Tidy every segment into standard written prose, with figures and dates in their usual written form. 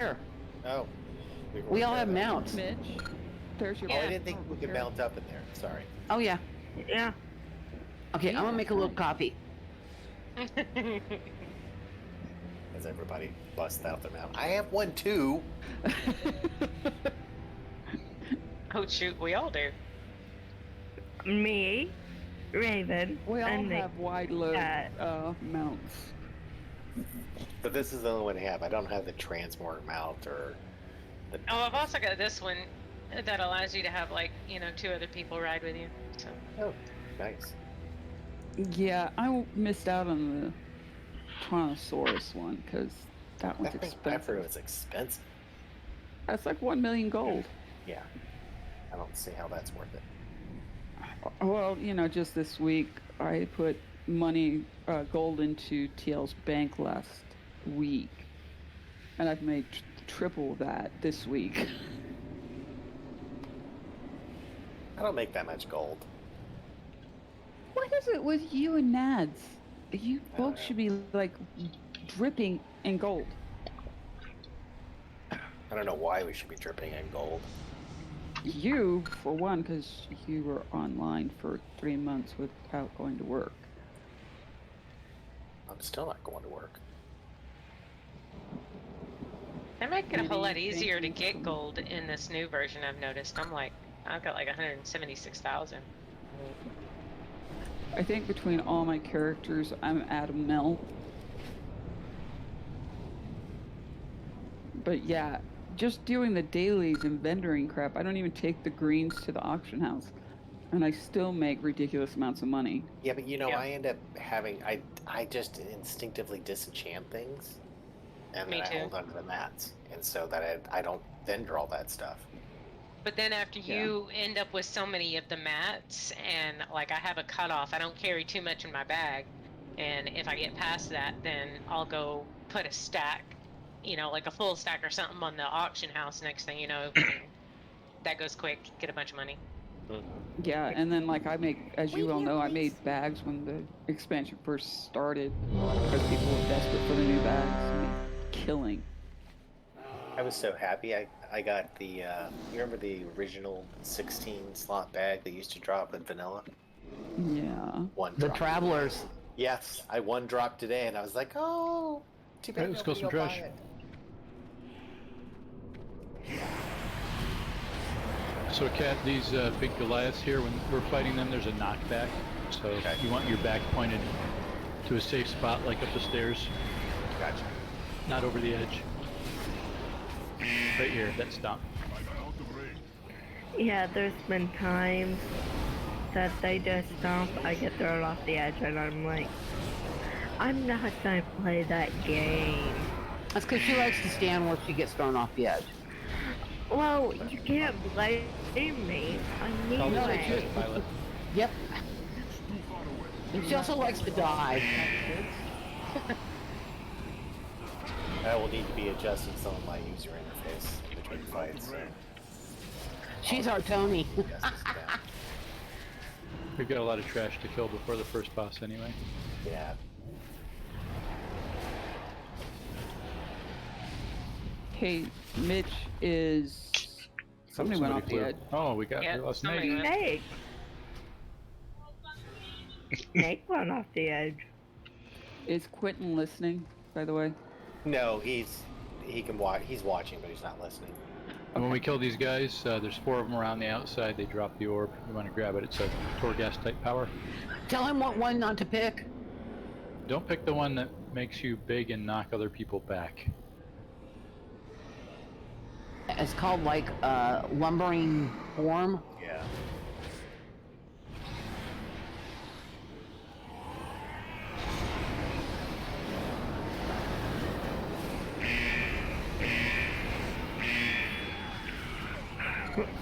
Oh. We all have mounts. Mitch, there's your. Oh, I didn't think we could mount up in there. Sorry. Oh, yeah. Yeah. Okay, I'm gonna make a little copy. As everybody busts out their mount. I have one too. Oh shoot, we all do. Me, Raven, We all and have wide load cat. mounts. But this is the only one I have. I don't have the transport mount or the... Oh, I've also got this one that allows you to have, like, you know, 2 other people ride with you. So. Oh, nice. Yeah, I missed out on the Tyrannosaurus one because that one's I've expensive. heard it was expensive. That's like 1 million gold. Yeah. I don't see how that's worth it. Well, you know, just this week I put money, gold into TL's bank last week, and I've made triple that this week. I don't make that much gold. What is it with you and Nads? You folks should be like dripping in gold. I don't know why we should be dripping in gold. You, for one, because you were online for 3 months without going to work. I'm still not going to work. They make it a whole lot Maybe easier to thank you get for- gold in this new version. I've noticed. I've got like 176,000. I think between all my characters, I'm at a mil. But yeah, just doing the dailies and vendoring crap, I don't even take the greens to the auction house. And I still make ridiculous amounts of money. Yeah, but you know, Yeah. I end up having... I just instinctively disenchant things. And Me then I too. hold onto the mats. And so that I don't vendor all that stuff. But then after you end up with so many of the mats, and like I have a cutoff, I don't carry too much in my bag. And if I get past that, then I'll go put a stack, you know, like a full stack or something on the auction house. Next thing you know, that goes quick, get a bunch of money. Yeah, and then like I make, as you all know, I made bags when the expansion first started because people were desperate for the new bags. I made killing. I was so happy I got the, you remember the original 16 slot bag they used to drop in vanilla? Yeah. One The drop. travelers. Yes, I one dropped today and I was like, oh, too bad. Hey, let's go nobody some will buy trash. it. So, Kat, these big Goliaths here, when we're fighting them, there's a knockback. So Okay. you want your back pointed to a safe spot, like up the stairs, Gotcha. not over the edge. Right here, that stump. Yeah, there's been times that they just stomp, I get thrown off the edge, and I'm like, I'm not gonna play that game. That's because she likes to stand where she gets thrown off the edge. Well, you can't blame me. I mean, No, like, it's just- Pilot. Yep. And she also likes to dive. I will need to be adjusting some of my user interface between fights. So She's our Tony. adjust this down. We've got a lot of trash to kill before the first boss anyway. Yeah. Hey, Mitch is... Somebody went off the flew. edge. Oh, we got Yeah, we lost somebody Nate. went. Snake. Snake went off the edge. Is Quentin listening, by the way? No, he can watch. He's watching, but he's not listening. And when we kill these guys, there's 4 of them around the outside. They drop the orb. You want to grab it. It's a Torghast type power. Tell him what one not to pick. Don't pick the one that makes you big and knock other people back. It's called like lumbering form. Yeah.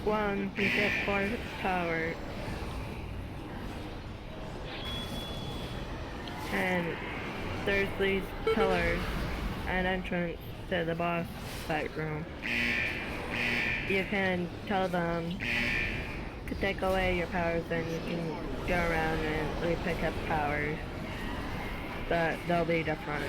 One, you get 4 power. And there's these pillars and entrance to the boss fight room. You can tell them to take away your powers, and you can go around and re-pick up powers. But they'll be different.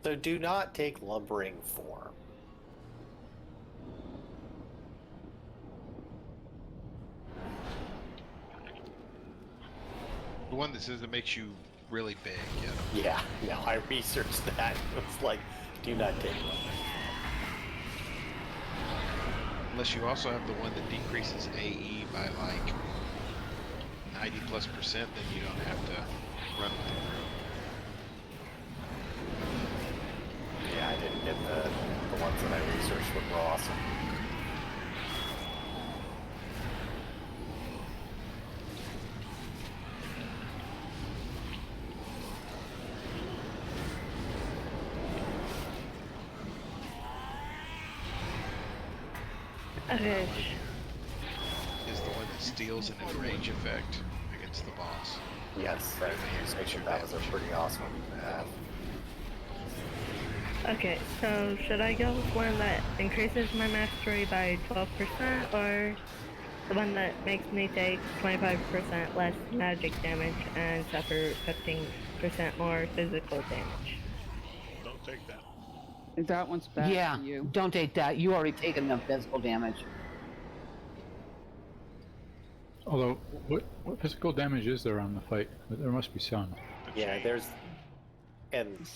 So do not take lumbering form. The one that says it makes you really big, Yeah, no, I researched that. It was like, do not take lumbering. Unless you also have the one that decreases AE by like 90+%, then you don't have to run with the group. Yeah, I didn't get the ones that I researched were awesome. Okay. Is the one that steals an enrage effect against the boss. Yes, I researched that was a pretty awesome one to have. Okay, so should I go with one that increases my mastery by 12% or the one that makes me take 25% less magic damage and suffer 15% more physical damage? Don't take that. That one's bad Yeah, for you. don't take that. You already taken enough physical damage. Although, what physical damage is there on the fight? There must be some. The Yeah, chain.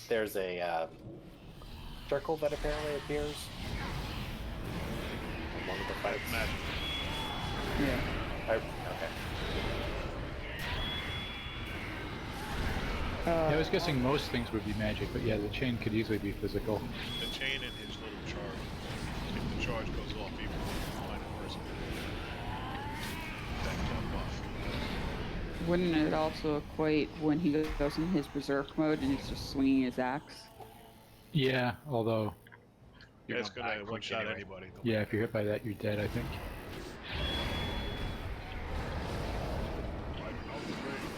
there's a circle that apparently appears in one of the fights. Magic. Yeah. Okay. Yeah, I was guessing most things would be magic, but yeah, the chain could easily be physical. The chain and his little charge. If the charge goes off, even find a person. That club buff. Wouldn't it also equate when he goes in his berserk mode and he's just swinging his axe? Yeah, although, You're That's going gonna back one quick shot anyway. anybody. No yeah, matter. if you're hit by that, you're dead, I think. Wiping out the raid.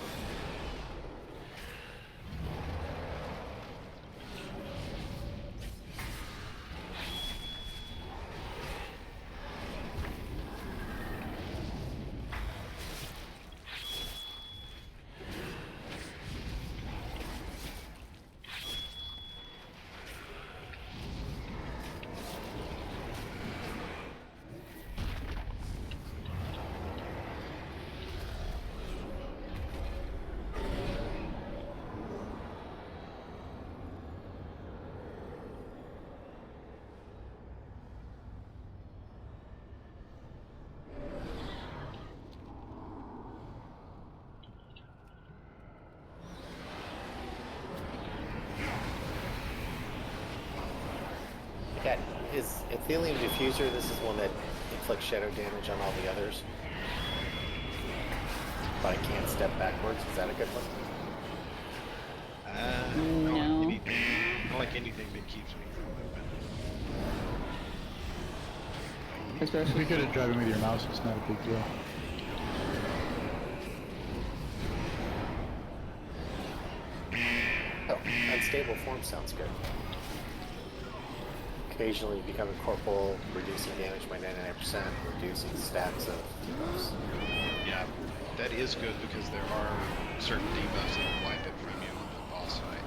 Yeah, is Ethelium Diffuser, this is one that inflicts shadow damage on all the others. But I can't step backwards. Is that a good one? I No. don't like anything that keeps me from moving. If Especially you're good at driving with your mouse, it's not a big deal. Oh, unstable form sounds good. Occasionally becoming corporal, reducing damage by 99%, reducing stacks of debuffs. Yeah, that is good because there are certain debuffs that will wipe it from you on the boss fight.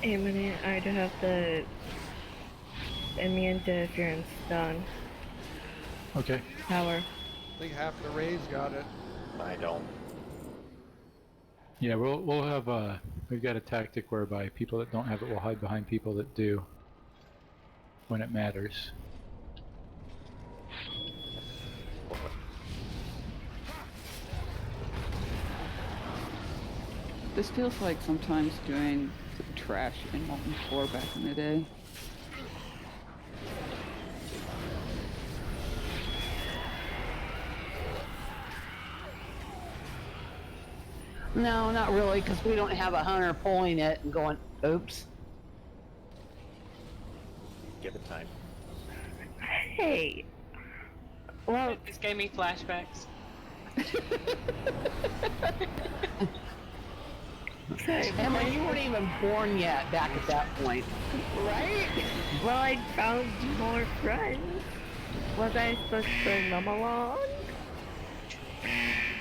Aiming, I do have the immune interference done. Okay. Power. I think half the raids got it. I don't. Yeah, we'll have we've got a tactic whereby people that don't have it will hide behind people that do when it matters. this feels like sometimes doing trash in Molten 4 back in the day. No, not really, because we don't have a hunter pulling it and going, oops. Give it time. Hey. Well, It just gave me flashbacks. Same. Emma, you weren't even born yet back at that point. Right? Well, I found more friends. Was I supposed to bring them along?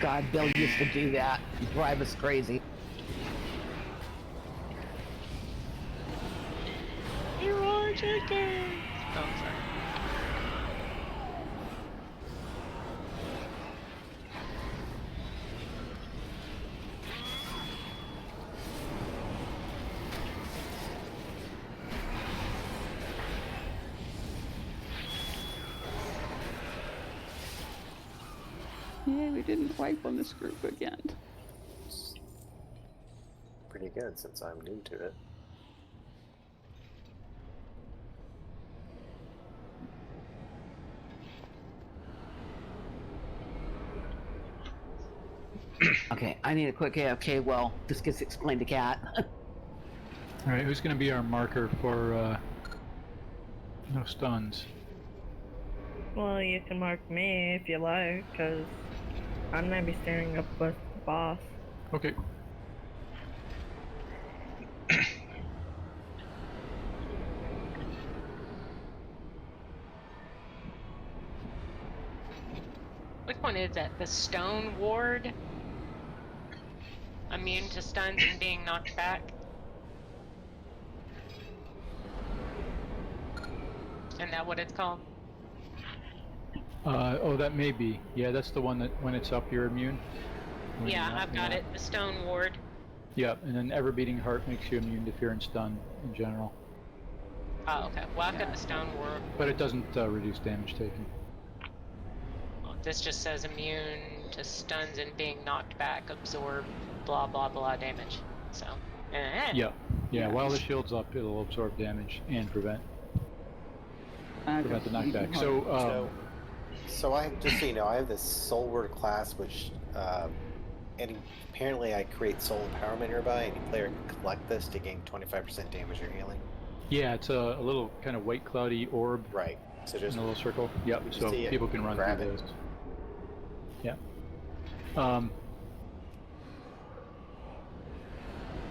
God, Bill used to do that. Drive us crazy. You are chicken. Oh, sorry. Yay, we didn't wipe on this group again. Pretty good since I'm new to it. Okay, I need a quick AFK. Well, this gets explained to Kat. All right, who's going to be our marker for no stuns? Well, you can mark me if you like, because I'm going to be standing up with the boss. Okay. Which one is that? The stone ward? Immune to stuns and being knocked back? Isn't that what it's called? Oh, that may be. Yeah, that's the one that when it's up, you're immune. When Yeah, you're not, I've you're got not. it. The stone ward. Yep, and then ever beating heart makes you immune to fear and stun in general, Oh, okay. Well, I've got the stone ward. but it doesn't reduce damage taken. Well, this just says immune to stuns and being knocked back, absorb blah blah blah damage. So, Yeah, Yeah. while the shield's up, it'll absorb damage and prevent I the got knockback. bleeding heart. So, So I just so you know, I have this soul word class, which apparently I create soul empowerment nearby. Any player can collect this to gain 25% damage or healing. yeah, it's a little kind of white cloudy orb Right. So just in a little circle. Yep, you so see it, people can run grab through it. those. Yeah.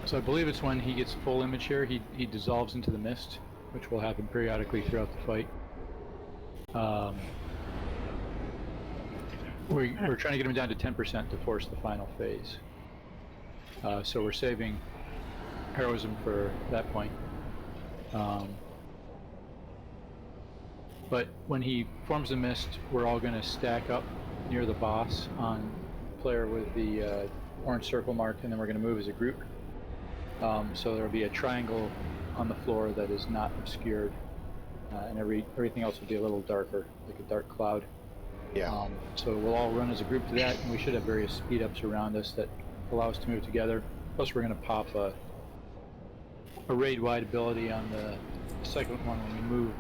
So I believe it's when he gets full image here, he dissolves into the mist, which will happen periodically throughout the fight. We're trying to get him down to 10% to force the final phase. So we're saving heroism for that point. But when he forms the mist, we're all going to stack up near the boss on player with the orange circle mark, and then we're going to move as a group. So there'll be a triangle on the floor that is not obscured, and everything else will be a little darker, like a dark cloud. Yeah. So we'll all run as a group to that, and we should have various speed ups around us that allow us to move together. Plus, we're going to pop a raid-wide ability on the second one when we move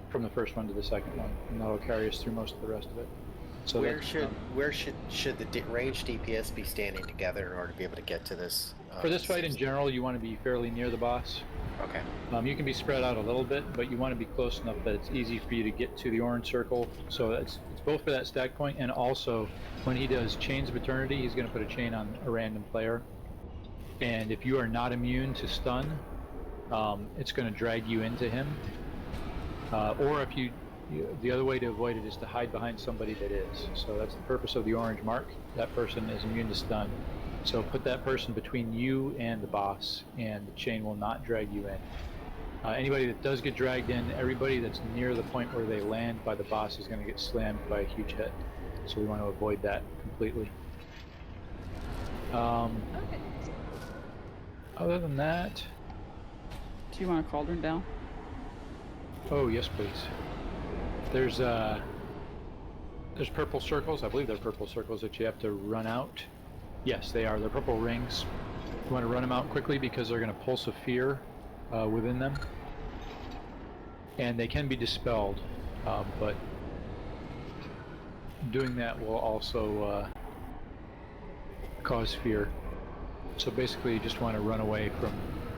from the first one to the second one, and that'll carry us through most of the rest of it. So where should the range DPS be standing together in order to be able to get to this? for this fight in general, you want to be fairly near the boss. Okay. You can be spread out a little bit, but you want to be close enough that it's easy for you to get to the orange circle. So it's both for that stack point, and also when he does Chains of Eternity, he's going to put a chain on a random player. And if you are not immune to stun, it's going to drag you into him. Or if the other way to avoid it is to hide behind somebody that is. So that's the purpose of the orange mark. That person is immune to stun. So put that person between you and the boss, and the chain will not drag you in. Anybody that does get dragged in, everybody that's near the point where they land by the boss is going to get slammed by a huge hit. So we want to avoid that completely. Other than that... Do you want a cauldron down? Oh, yes, please. There's purple circles. I believe they're purple circles that you have to run out. Yes, they are. They're purple rings. You want to run them out quickly because they're going to pulse a fear within them. And they can be dispelled, but doing that will also cause fear. So basically you just want to run away from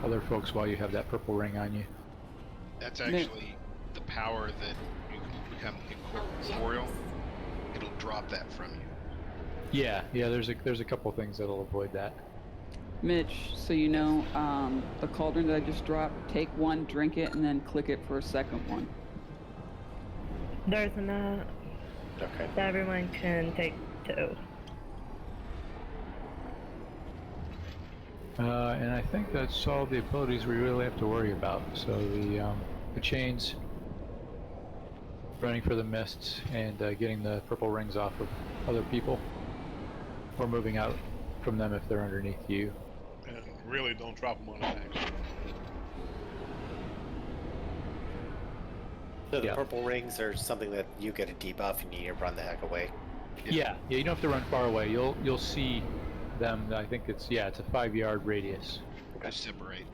other folks while you have that purple ring on you. That's actually the power that you become incorporeal. It'll drop that from you. Yeah, there's a couple things that'll avoid that. Mitch, so you know, the cauldron that I just dropped, take one, drink it, and then click it for a second one. There's enough Okay. that everyone can take 2. And I think that's all the abilities we really have to worry about. So the chains, running for the mists, and getting the purple rings off of other people, or moving out from them if they're underneath you. And really don't drop them on attacks. So the Yeah. purple rings are something that you get a debuff and you need to run the heck away. Yeah, you don't have to run far away. You'll see them. I think it's a 5-yard radius. Okay. Just separate.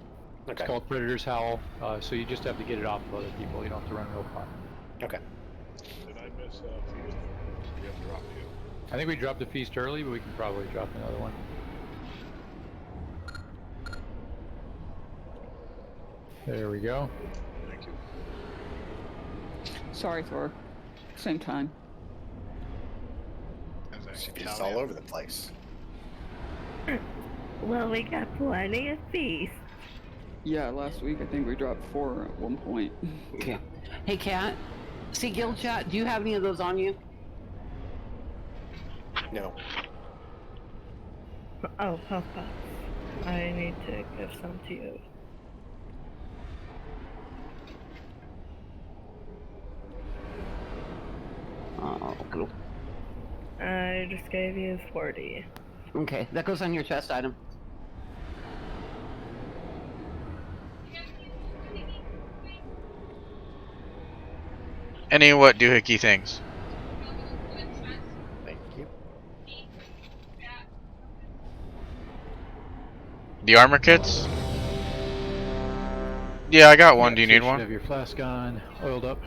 It's Okay. called Predator's Howl. So you just have to get it off of other people. You don't have to run real far. Okay. Did I miss feast? We have to drop it. I think we dropped the feast early, but we can probably drop another one. There we go. Thank you. Sorry, Thor. Same time. As actually It's count all in. over the place. Well, we got plenty of feast. Yeah, last week I think we dropped 4 at one point. Okay. Hey, Kat. See, guild chat. Do you have any of those on you? No. Oh, puff puff. I need to give some to you. Oh, cool. I just gave you 40. Okay, that goes on your chest item. Any what doohickey things? Thank you. The armor kits? Yeah, I got one. Do you So need should one? have your flask on, oiled up.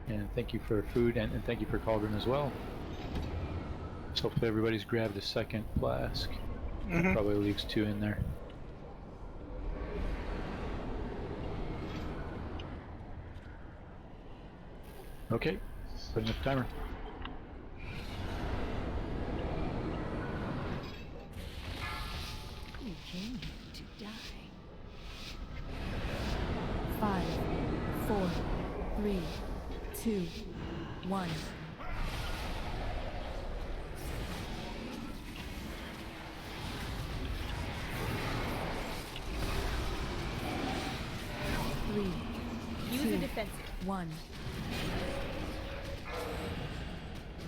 And thank you for food, and thank you for cauldron as well. So hopefully everybody's grabbed a second flask. Mhm. Probably leaves 2 in there. Okay, putting up the timer. You came here to die. 5, 4, 3, 2, 1. Use a defensive. 1.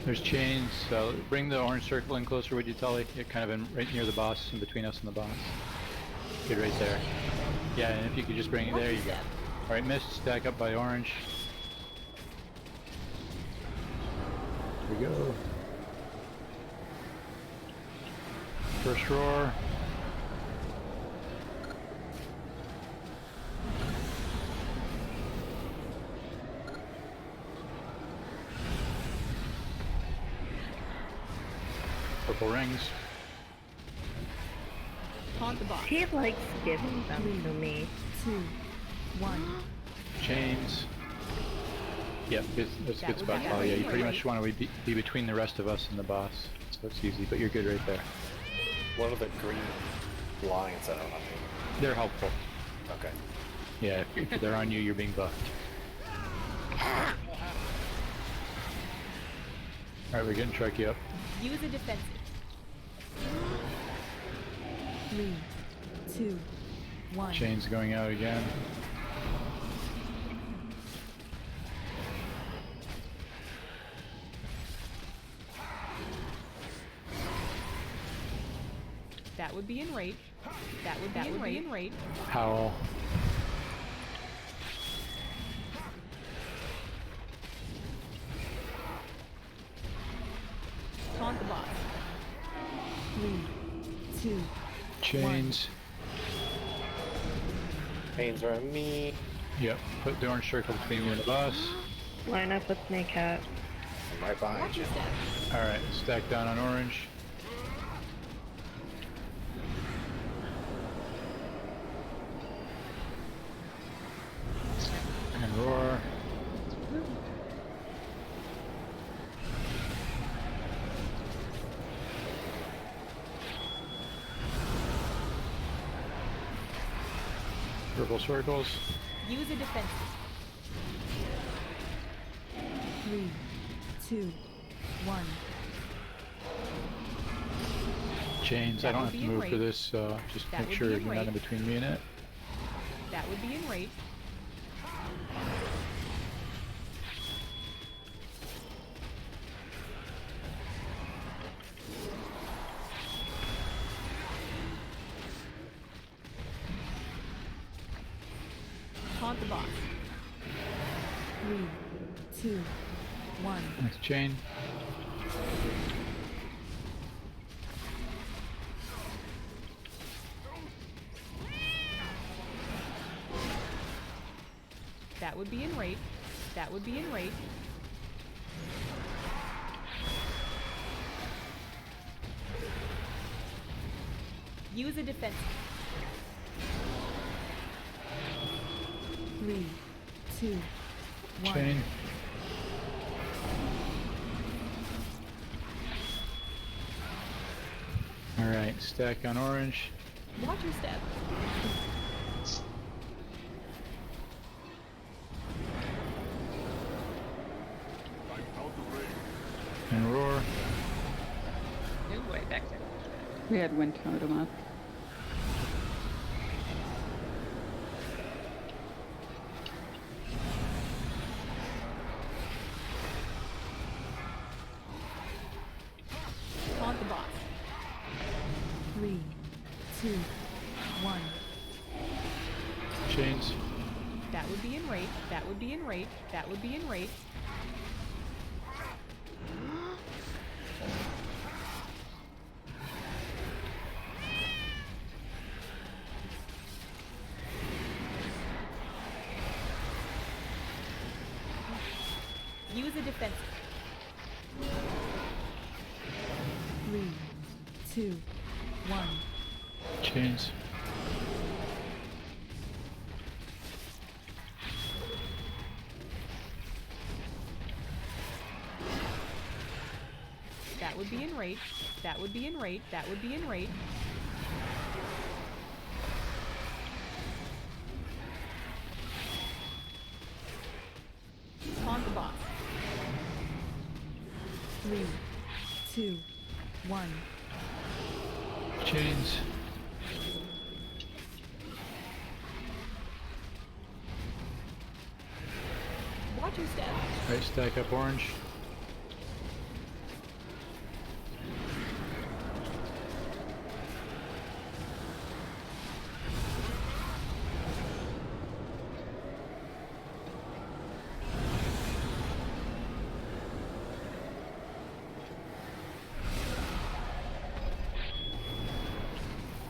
There's chains, so bring the orange circle in closer, would you, Tully? You're kind of in right near the boss, in between us and the boss. Good, right there. Yeah, and if you could just bring it, there you go. Alright, mist, stack up by orange. Here we go. First roar. Purple rings. Taunt the boss. He likes giving them to me. 2, 1. Chains. Yep, that's a That good would spot. be Oh yeah, you great. pretty much want to be between the rest of us and the boss. So it's easy, but you're good right there. What are the green lines that are on me? They're helpful. Okay. Yeah, if they're on you, you're being buffed. Alright, we're getting Trucky up. Use a defensive. 3, 2, 1. Chains going out again. That would be enraged. That would be enraged. Howl. Taunt the boss. 3, 2. Chains. Pains are on me. Yep, put the orange circle between you and the boss. Line up with me, Cat. I'm right behind you. Alright, stack down on orange. And roar. Purple circles. Use a defensive. 3, 2, 1. Chains. That I don't would have to be move for enraged. this, so just That make would sure be you're not in enraged. between me and it. That would be enraged. Taunt the boss. 3, 2, 1. Next chain. That would be enraged. That would be enraged. Use a defensive. 3, 2, 1. Chain. Alright, stack on orange. Watch your step. And roar. Ooh, way back there. We had wind totem up. Taunt the boss. 3, 2, 1. Chains. That would be enraged. That would be enraged. That would be enraged. Use a defensive. 3, 2, 1. Chains. That would be enraged. That would be enraged. That would be enraged. Taunt the boss. 3, 2, 1. Chains. Watch your step. Alright, stack up orange.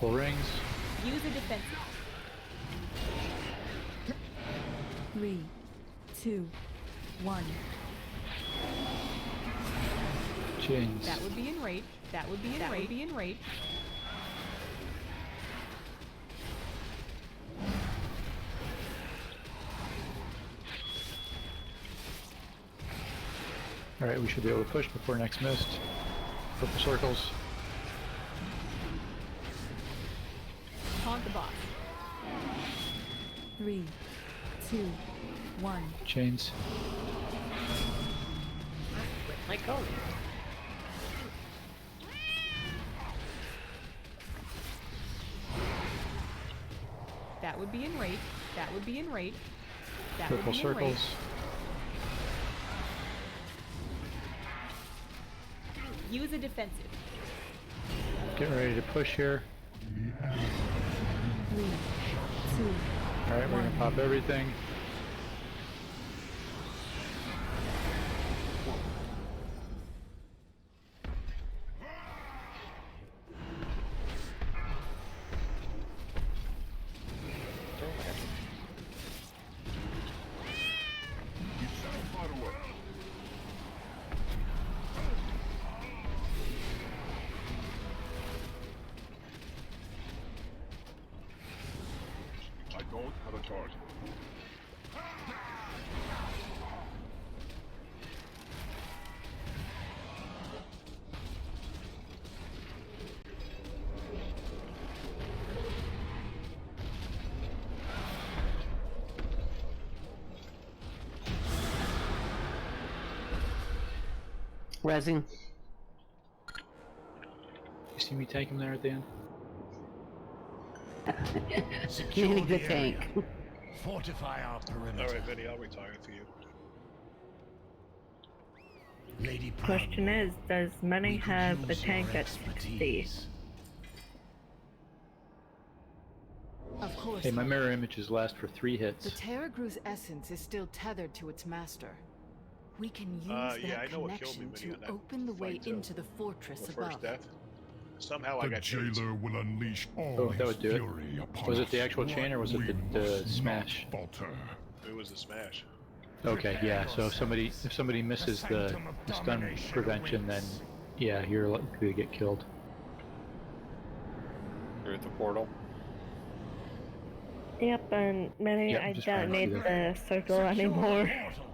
Pull rings. Use a defensive. 3, 2, 1. Chains. That would be enraged. That would be enraged. That would be enraged. Alright, we should be able to push before next mist. Purple circles. Taunt the boss. 3, 2, 1. Chains. Like, go. That would be enraged. That would be enraged. That Purple would be circles. enraged. Use a defensive. Getting ready to push here. 3, 2, Alright, we're gonna pop everything. I don't have a target. Resin. You see me tank him there at the end? Manny the tank. Fortify our perimeter. Alright, Vinny, I'll retire for you. Lady Question is, does Money we could have a use your tank at 60? expertise. Of course. Hey, my mirror images last for 3 hits. The Terragru's essence is still tethered to its master. We can use Yeah, I that know what killed me, connection Minnie, on to that open the way fight, too. into the fortress The above. first death. Somehow I The got shades. jailer will unleash all Oh, that his would do it. fury upon Was it the us. actual chain or was it We the must smash? not falter. It was a smash. Okay, yeah. So if somebody misses the Sanctum of stun Domination prevention, then awaits. yeah, you're likely to get killed. Through the portal. Yep, and Minnie, Yep, I just don't ran need through the circle Secure anymore. the portal.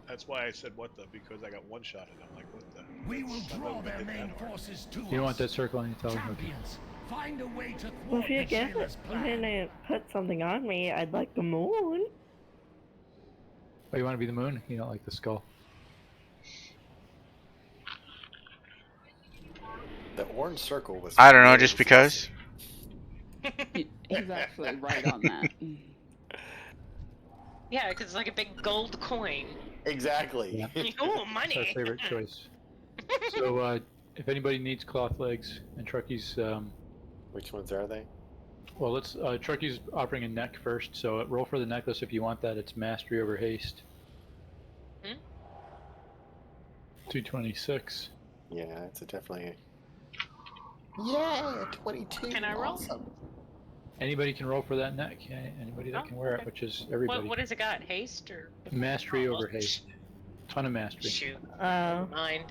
That's why I said what the, because I got one shot and I'm like, what the? We will That's not draw even their hit main that hard. forces to You don't want us. that circle on your television? Champions, find a way to Well, thwart if you the get jailer's it, plan. Minnie, put something on me, I'd like the moon. Oh, you want to be the moon? You don't like the skull? The orange circle was. I don't know, really just because. He's actually right on that. Yeah, because it's like a big gold coin. Exactly. Yeah. Oh, It's our money! favorite choice. So, if anybody needs cloth legs and Trucky's, Which ones are they? well, let's Trucky's offering a neck first. So roll for the necklace if you want that. It's mastery over haste. Hmm? 226. Yeah, it's definitely. Yeah, 22. Can I roll? Awesome. Anybody can roll for that neck. Anybody that Oh, can wear okay. it, which is everybody. What has it got? Haste or Mastery Oh, over haste. Ton of mastery. Shoot. Oh. Mind.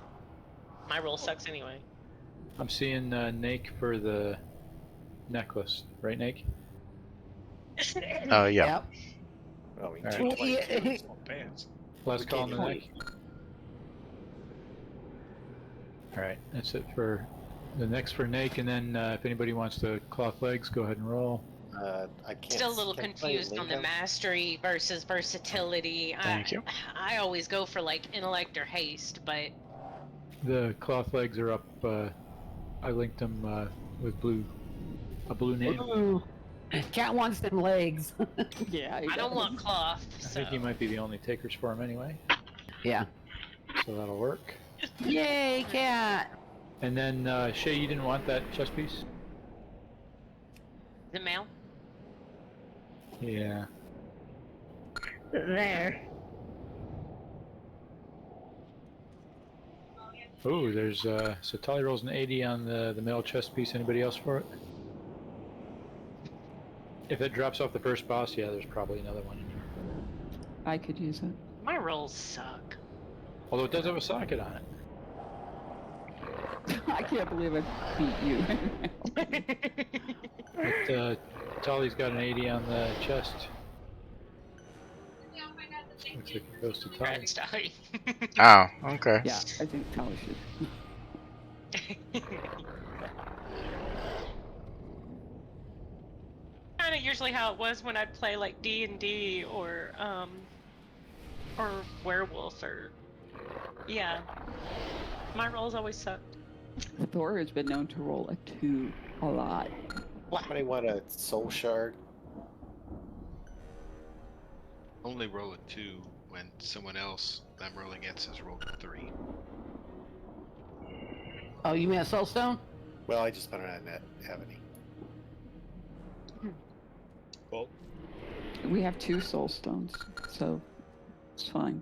My roll sucks anyway. I'm seeing Nake for the necklace, right, Nake? Yeah. Yep. Oh, we All right. 222. It's all pants. Last call on the Okay. neck. Alright, that's it for the next for Nake, and then if anybody wants to cloth legs, go ahead and roll. I can't. Still a little can I play confused on the Lincoln? mastery versus versatility. Thank you. I always go for like intellect or haste, but The cloth legs are up. I linked them with a blue name. Ooh. Cat wants them legs. Yeah, he I don't does. want cloth. I So think you might be the only takers for him anyway, Yeah. so that'll work. Yay, cat. And then Shay, you didn't want that chest piece? the male. Yeah. There. Oh, there's so Tally rolls an 80 on the male chest piece. Anybody else for it? If it drops off the first boss, yeah, there's probably another one in there. I could use it. My rolls suck. Although it does have a socket on it. I can't believe I beat you. But Tally's got an 80 on the chest. Looks like it goes to Tally. Congrats, Dolly. Oh, okay. Yeah, I think Tally should. Kind of usually how it was when I'd play like D&D or Werewolf or yeah. My rolls always sucked. Thor has been known to roll a 2 a lot. Somebody want a soul shard? Only roll a 2 when someone else I'm rolling against has rolled a 3. Oh, you mean a soulstone? Well, I just found out I didn't have any. Well, We have 2 soul stones, so it's fine.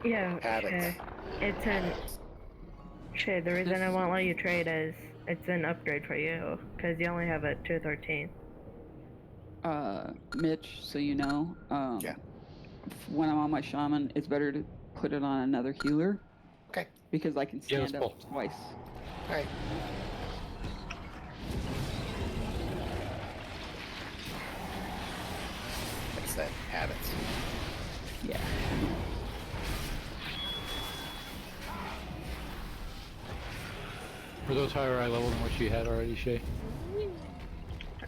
Yeah, Habits. Shay. It's an... Shay, the reason I won't let you trade is it's an upgrade for you, because you only have a 213. Mitch, so you know, Yeah. when I'm on my shaman, it's better to put it on another healer. Okay. Because I can Yeah, let's stand up twice. Alright. What's that? Habits. Yeah. Were those higher eye level than what you had already, Shay?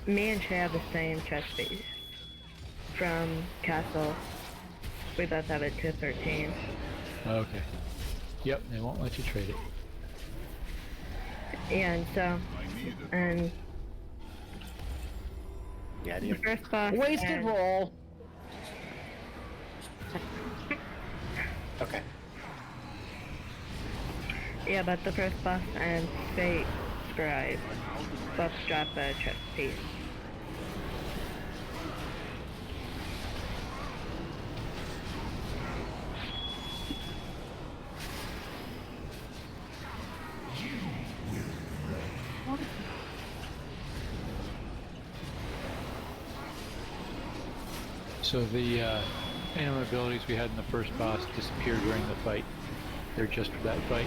Me and Shay have the same chest piece from Castle. We both have it to 13. Okay. Yep, they won't let you trade it. Yeah, and Yeah, the dude. first boss. Wasted roll. Okay. Yeah, but the first boss and Fate Scribe both drop a chest piece. So the animal abilities we had in the first boss disappeared during the fight. They're just for that fight.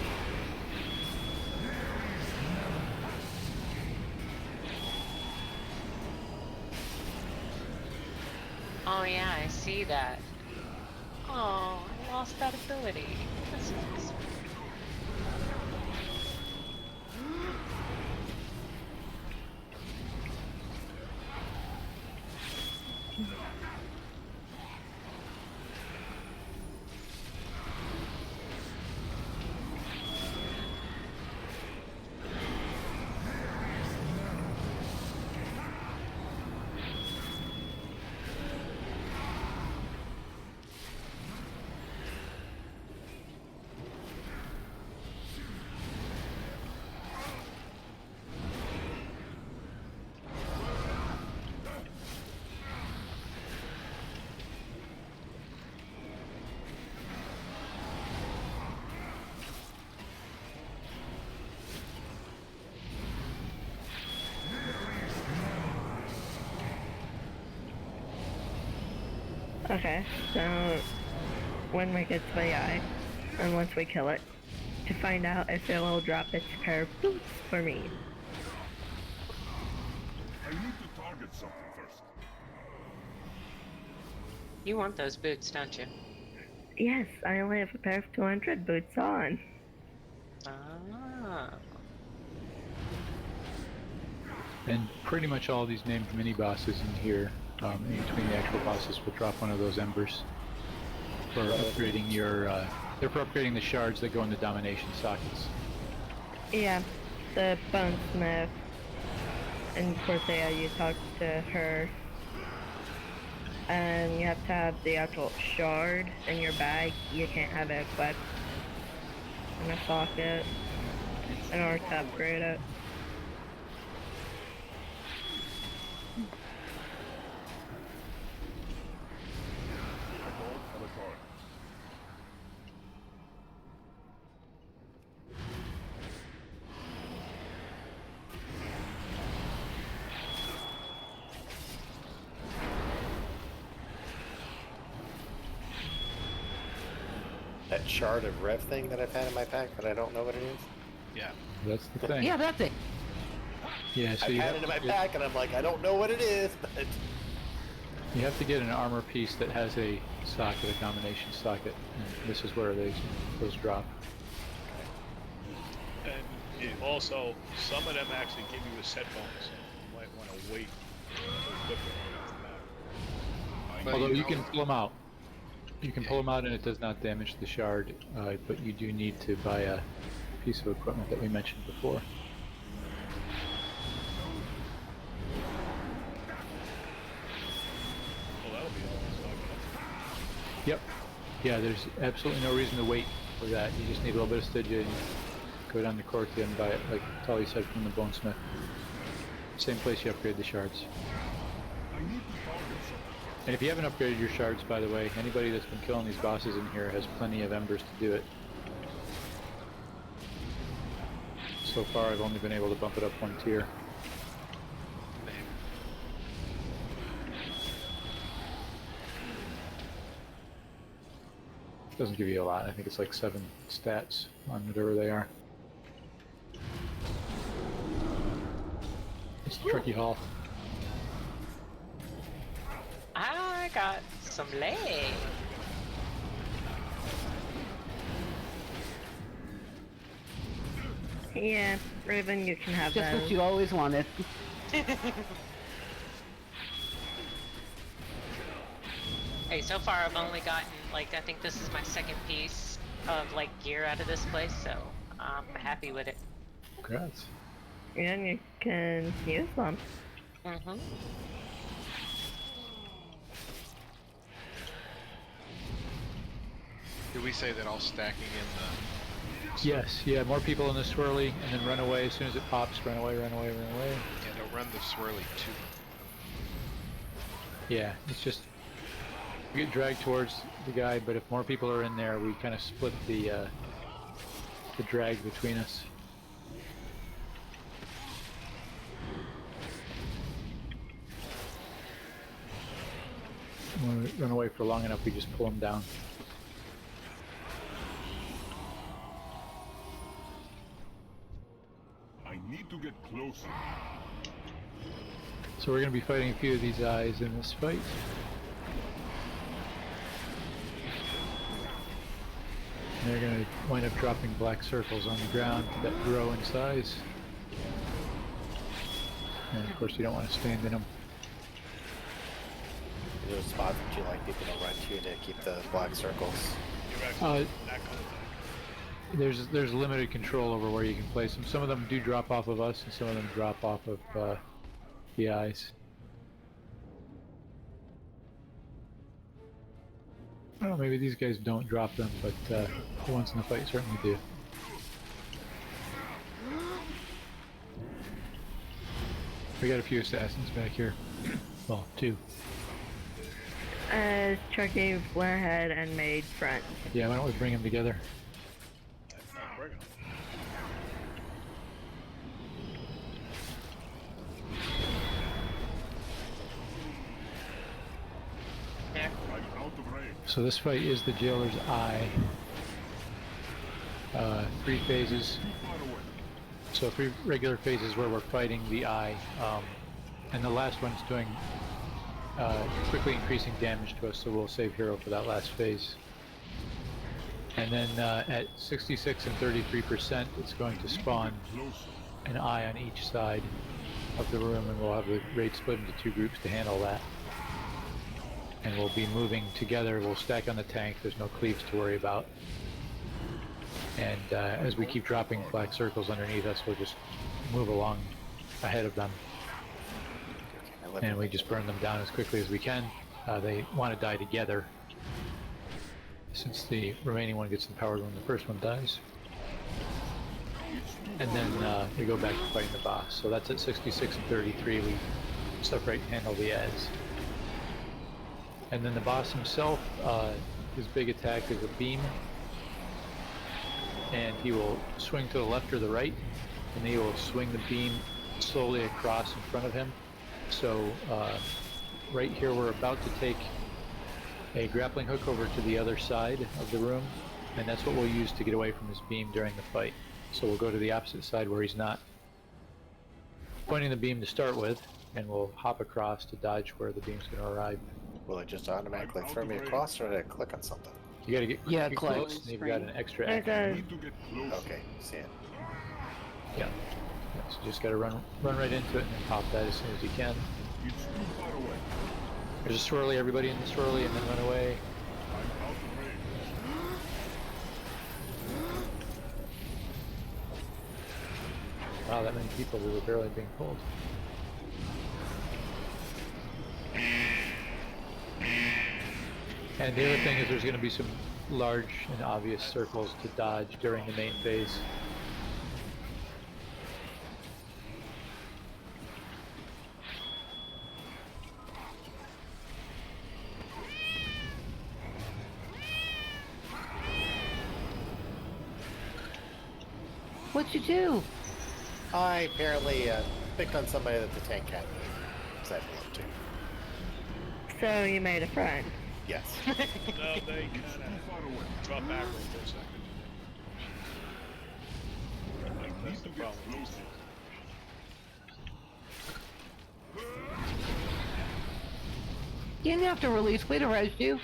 Oh yeah, I see that. Oh, I lost that ability. That sucks. Okay, so when we get to the eye, and once we kill it, to find out if it will drop its pair of boots for me. I need to target something first. You want those boots, don't you? Yes, I only have a pair of 200 boots on. Ah. And pretty much all these named mini bosses in here, in between the actual bosses, will drop one of those embers for upgrading your. They're for upgrading the shards that go into domination sockets. Yeah, the bonesmith. And Corsair, you talk to her. And you have to have the actual shard in your bag. You can't have it equipped in a socket in order to upgrade it. That shard of rev thing that I've had in my pack that I don't know what it is. Yeah. That's the thing. Yeah, that's it. Yeah, so I've you had have, it in my pack and I'm like, I don't know what it is, but you have to get an armor piece that has a socket, a domination socket, and this is where those drop. And also, some of them actually give you a set bonus, so you might want to wait to equip it. Although you can pull them out. You can pull them out and it does not damage the shard, but you do need to buy a piece of equipment that we mentioned before. Well, that'll be all. Yep. Yeah, there's absolutely no reason to wait for that. You just need a little bit of Stygia and go down to Cortia and buy it, like Tully said, from the Bonesmith. Same place you upgrade the shards. And if you haven't upgraded your shards, by the way, anybody that's been killing these bosses in here has plenty of embers to do it. So far, I've only been able to bump it up one tier. Doesn't give you a lot. I think it's like 7 stats on whatever they are. It's a tricky haul. I got some leg. Yeah, Raven, you can have Just those. what you always wanted. Hey, so far I've only gotten, like, I think this is my second piece of, like, gear out of this place, so I'm happy with it. Congrats. And you can use them. Mm-hmm. Did we say that all stacking in the... Yes, yeah, more people in the swirly, and then run away as soon as it pops. Run away, run away, run away. Yeah, don't run the swirly too. Yeah, it's just we get dragged towards the guy, but if more people are in there, we kind of split the drag between us. When we run away for long enough, we just pull them down. I need to get closer. So we're going to be fighting a few of these eyes in this fight. And they're going to wind up dropping black circles on the ground that grow in size. And of course you don't want to stand in them. Is there a spot that you like people to run to keep the black circles? There's limited control over where you can place them. Some of them do drop off of us, and some of them drop off of the eyes. I don't know, maybe these guys don't drop them, but the ones in the fight certainly do. We got a few assassins back here. Well, two. Chucky went ahead and made friends. Yeah, why don't we bring them together? So this fight is the Jailer's Eye. 3 phases. So 3 regular phases where we're fighting the Eye. And the last one's doing quickly increasing damage to us, so we'll save hero for that last phase. And then at 66 and 33%, it's going to spawn an eye on each side of the room, and we'll have the raid split into 2 groups to handle that. And we'll be moving together. We'll stack on the tank. There's no cleaves to worry about. And as we keep dropping black circles underneath us, we'll just move along ahead of them. And we just burn them down as quickly as we can. They want to die together, since the remaining one gets empowered when the first one dies. And then we go back to fighting the boss. So that's at 66 and 33. We separate and handle the ads. And then the boss himself, his big attack is a beam. And he will swing to the left or the right, and he will swing the beam slowly across in front of him. So right here we're about to take a grappling hook over to the other side of the room, and that's what we'll use to get away from his beam during the fight. So we'll go to the opposite side where he's not pointing the beam to start with, and we'll hop across to dodge where the beam's going to arrive. Will it just automatically throw me across, or did I click on something? You gotta get close, and you've got an extra action. Okay, see it. Yeah. So you just gotta run right into it and then pop that as soon as you can. There's a swirly, everybody in the swirly, and then run away. Wow, that many people, we were barely being pulled. And the other thing is there's going to be some large and obvious circles to dodge during the main phase. What'd you do? I apparently picked on somebody that the tank had said hello to. So you made a friend. Yes. No, they kind of drop aggro for a second. That's the problem. You didn't have to release. We'd have resed you.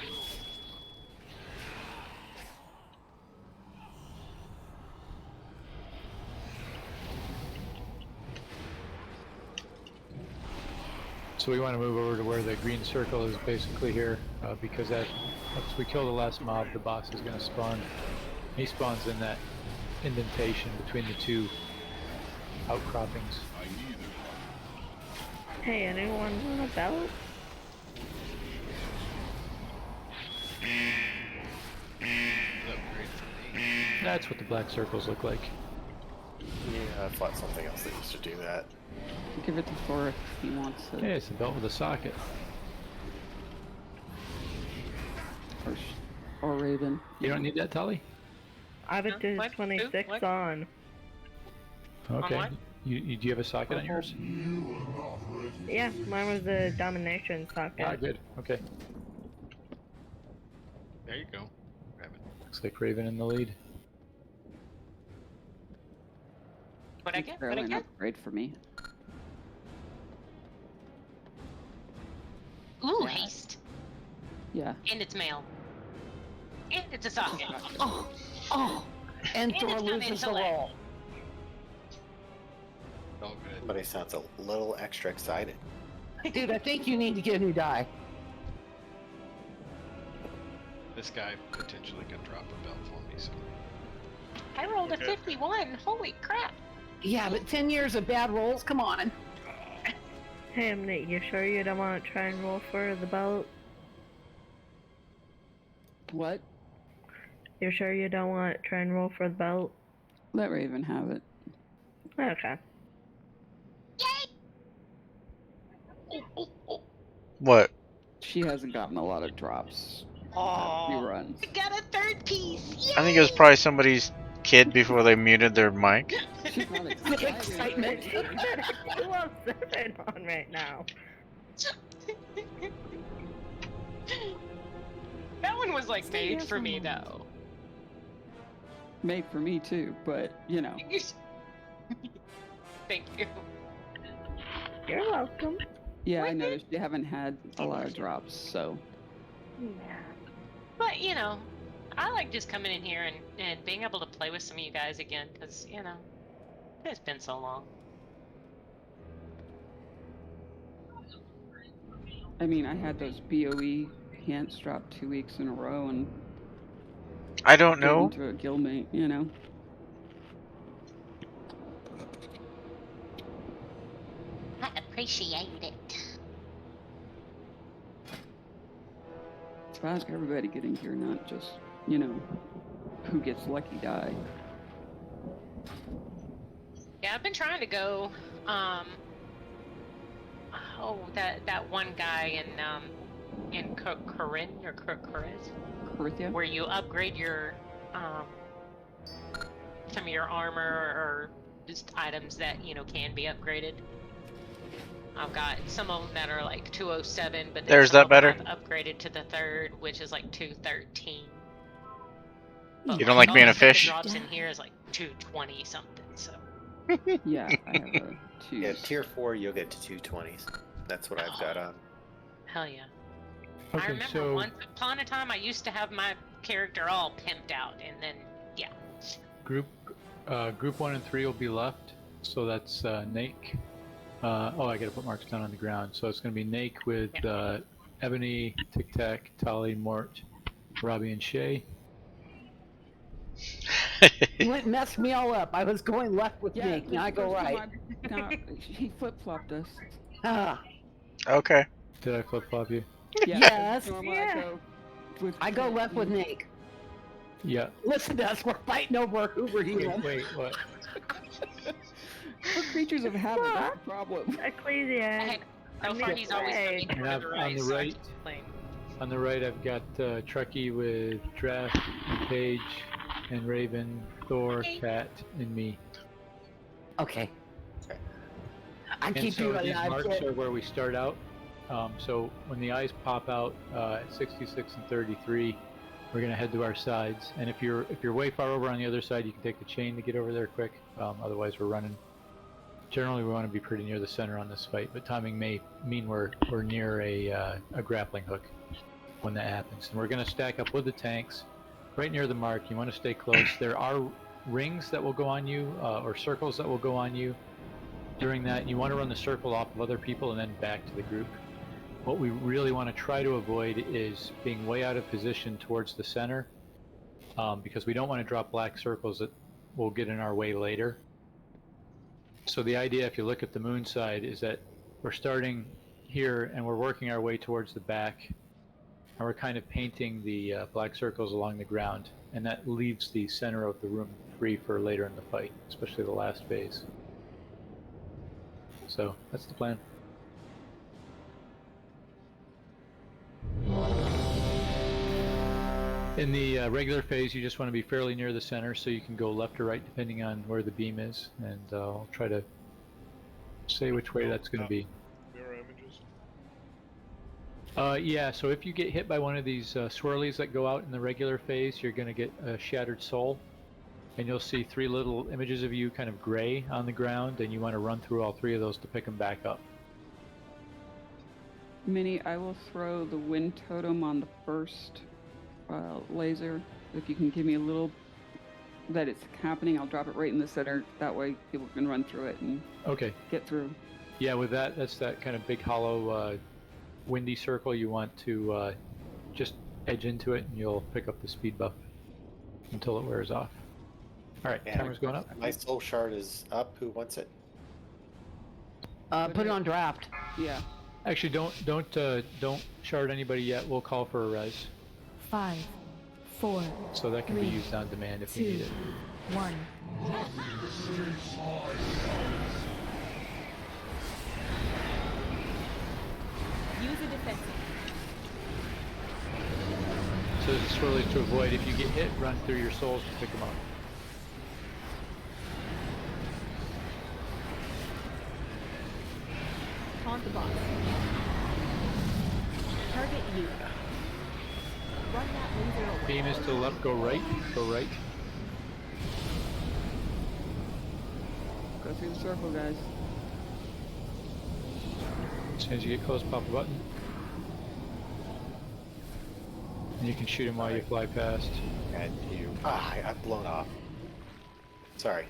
So So we want to move over to where the green circle is basically here, because once we kill the last mob, the boss is going to spawn. He spawns in that indentation between the two outcroppings. Hey, anyone want a belt? That's what the black circles look like. Yeah, I fought something else that used to do that. Give it to Thor if he wants it. Hey, it's a belt with a socket. Or Raven. You don't need that, Tully? I have it to What? 26 What? on. Okay. what? Do you have a socket on yours? Yeah, mine was the domination socket. Ah, good. Okay. There you go. Grab it. Looks like Raven in the lead. What I It's get? barely What I an get? upgrade for me. Ooh, Yeah. haste. Yeah. And it's mail. And it's a socket. Oh, and And Thor it's got loses the intellect. roll. All good. Somebody sounds a little extra excited. Dude, I think you need to get a new die. This guy potentially could drop a belt for me, so. I rolled a 51. Holy crap. Yeah, but 10 years of bad rolls, come on. Hey, Nate, you sure you don't want to try and roll for the belt? What? You're sure you don't want to try and roll for the belt? Let Raven have it. Okay. What? She hasn't gotten a lot of drops. Oh, Runs. I got a third piece. Yay! I think it was probably somebody's kid before they muted their mic. She's not With excited. excitement. She's got a 207 on right now. That one was like Stay made here for a me moment. though. Made for me too, but you know. Thank you. You're welcome. Yeah, I noticed you haven't had a lot of drops, so. But you know, I like just coming in here and being able to play with some of you guys again, because you know, it's been so long. I mean, I had those BOE hints drop 2 weeks in a row and I don't get know. into a guildmate, you know. I appreciate it. So I ask everybody getting here, not just, you know, who gets lucky die. Yeah, I've been trying to go. Oh, that one guy in Corinne or Corinth, Corinthia? where you upgrade your some of your armor or just items that you know can be upgraded. I've got some of them that are like 207, but then There's some that of them better. I've upgraded to the third, which is like 213. You don't like all being the a stuff that fish? drops in here is like 220 something. So Yeah, I have a 2. Yeah, tier 4, you'll get to 220s. That's what I've got on. hell yeah. I Okay, remember so once upon a time I used to have my character all pimped out, and then yeah. group 1 and 3 will be left. So that's Nake. Oh, I gotta put marks down on the ground. So it's gonna be Nake with Ebony, Tic Tac, Tali, Mort, Robbie, and Shay. You went and messed me all up. I was going left with Yeah, Nick. Now I go right. Now, he flip-flopped us. Ah, Okay. Did I flip flop you? Yeah, Yes. normally Yeah. I go left with Nick. Yeah. Listen to us. We're fighting over Hoover Heel. Wait, what? We're creatures of habit, that's the problem. Ecclesiastic. So far he's always coming And over I've- the on right. the so I right- can't complain. On the right, I've got Truckee with Draft, and Paige, and Raven, Thor, Cat, and me. Okay. I And keep so doing these that. marks are where we start out. So when the eyes pop out at 66 and 33, we're gonna head to our sides. And if you're way far over on the other side, you can take the chain to get over there quick. Otherwise, we're running. Generally, we want to be pretty near the center on this fight, but timing may mean we're near a grappling hook when that happens. And we're gonna stack up with the tanks, right near the mark. You want to stay close. There are rings that will go on you, or circles that will go on you. during that. You want to run the circle off of other people and then back to the group. What we really want to try to avoid is being way out of position towards the center, because we don't want to drop black circles that will get in our way later. So the idea, if you look at the moon side, is that we're starting here and we're working our way towards the back, and we're kind of painting the black circles along the ground, and that leaves the center of the room free for later in the fight, especially the last phase. So that's the plan. In the regular phase, you just want to be fairly near the center, so you can go left or right depending on where the beam is, and I'll try to say which way that's going to be. Mirror images. Yeah, so if you get hit by one of these swirlies that go out in the regular phase, you're going to get a shattered soul, and you'll see 3 little images of you kind of gray on the ground, and you want to run through all 3 of those to pick them back up. Minnie, I will throw the wind totem on the first laser. If you can give me a little that it's happening, I'll drop it right in the center. That way people can run through it and get through. Yeah, with that, that's that kind of big hollow windy circle. You want to just edge into it and you'll pick up the speed buff until it wears off. Alright, timer's going up. My soul shard is up. Who wants it? Put it on draft. Yeah. Actually, don't shard anybody yet. We'll call for a res. 5, 4. So that can be used on demand if you need it. 1. Use a defensive. So this is swirlies to avoid. If you get hit, run through your souls to pick them up. Taunt the boss. Target you. Run that laser away. Beam is to the left, go right, go right. Go through the circle, guys. As soon as you get close, pop a button. And you can shoot him while you fly past. And you... I've blown off. Sorry.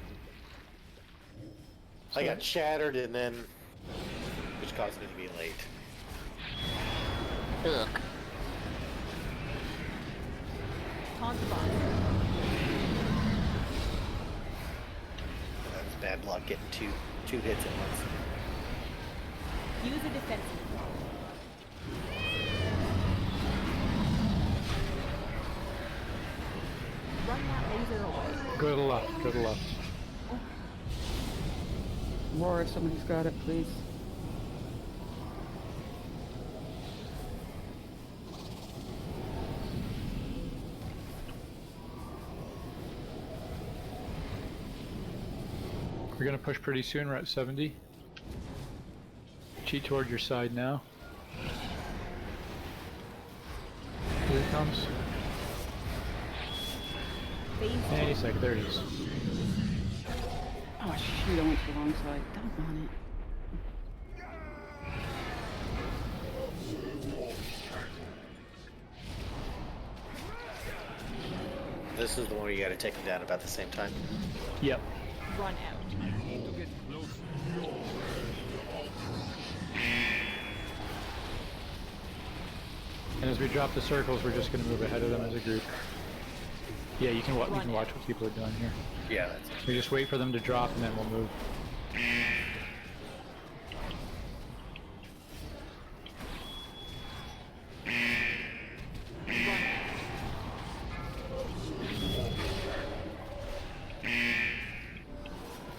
I got shattered and then... which caused me to be late. Ugh. Taunt the boss. That was bad luck getting two hits at once. Use a defensive. Run that laser away. Go to the left, go to the left. Roar, if somebody's got it, please. We're gonna push pretty soon, we're at 70. Cheat toward your side now. Here it comes. Any second, there it is. Oh shoot, I went to the wrong side. Doggone it. This is the one where you gotta take them down about the same time. Yep. Run out. Need to get closer. And as we drop the circles, we're just gonna move ahead of them as a group. Yeah, you can watch what people are doing here. Yeah, that's it. We just wait for them to drop and then we'll move.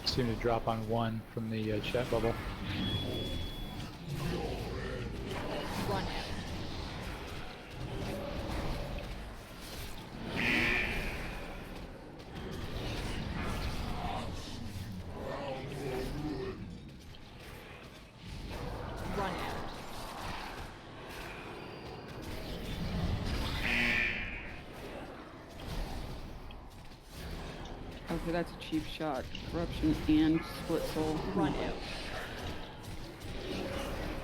Seem to drop on 1 from the chat bubble. Run out. Run out. Okay, that's a cheap shot. Corruption and split soul. Run out.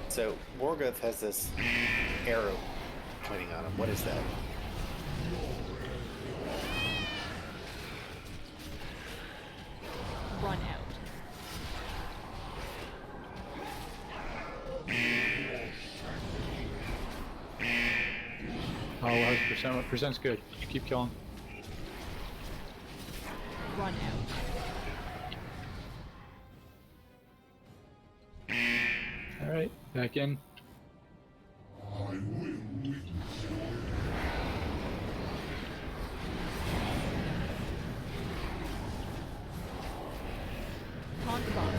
So Morgoth has this arrow pointing on him. What is that? Run out. percent. What percent's good? Keep killing. Run out. All right, back in. Taunt the boss.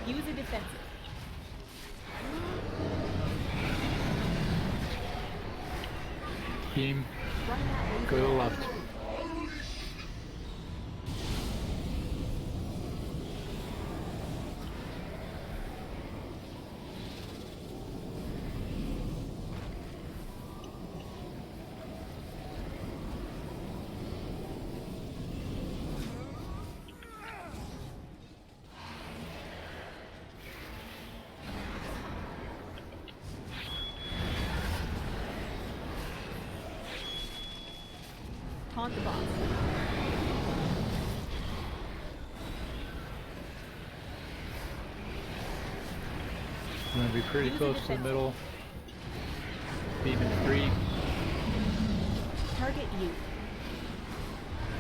Use a defensive. Beam. Run that laser. Go to the left. Taunt the boss. I'm gonna be pretty close to the middle. Beam in 3. Target you.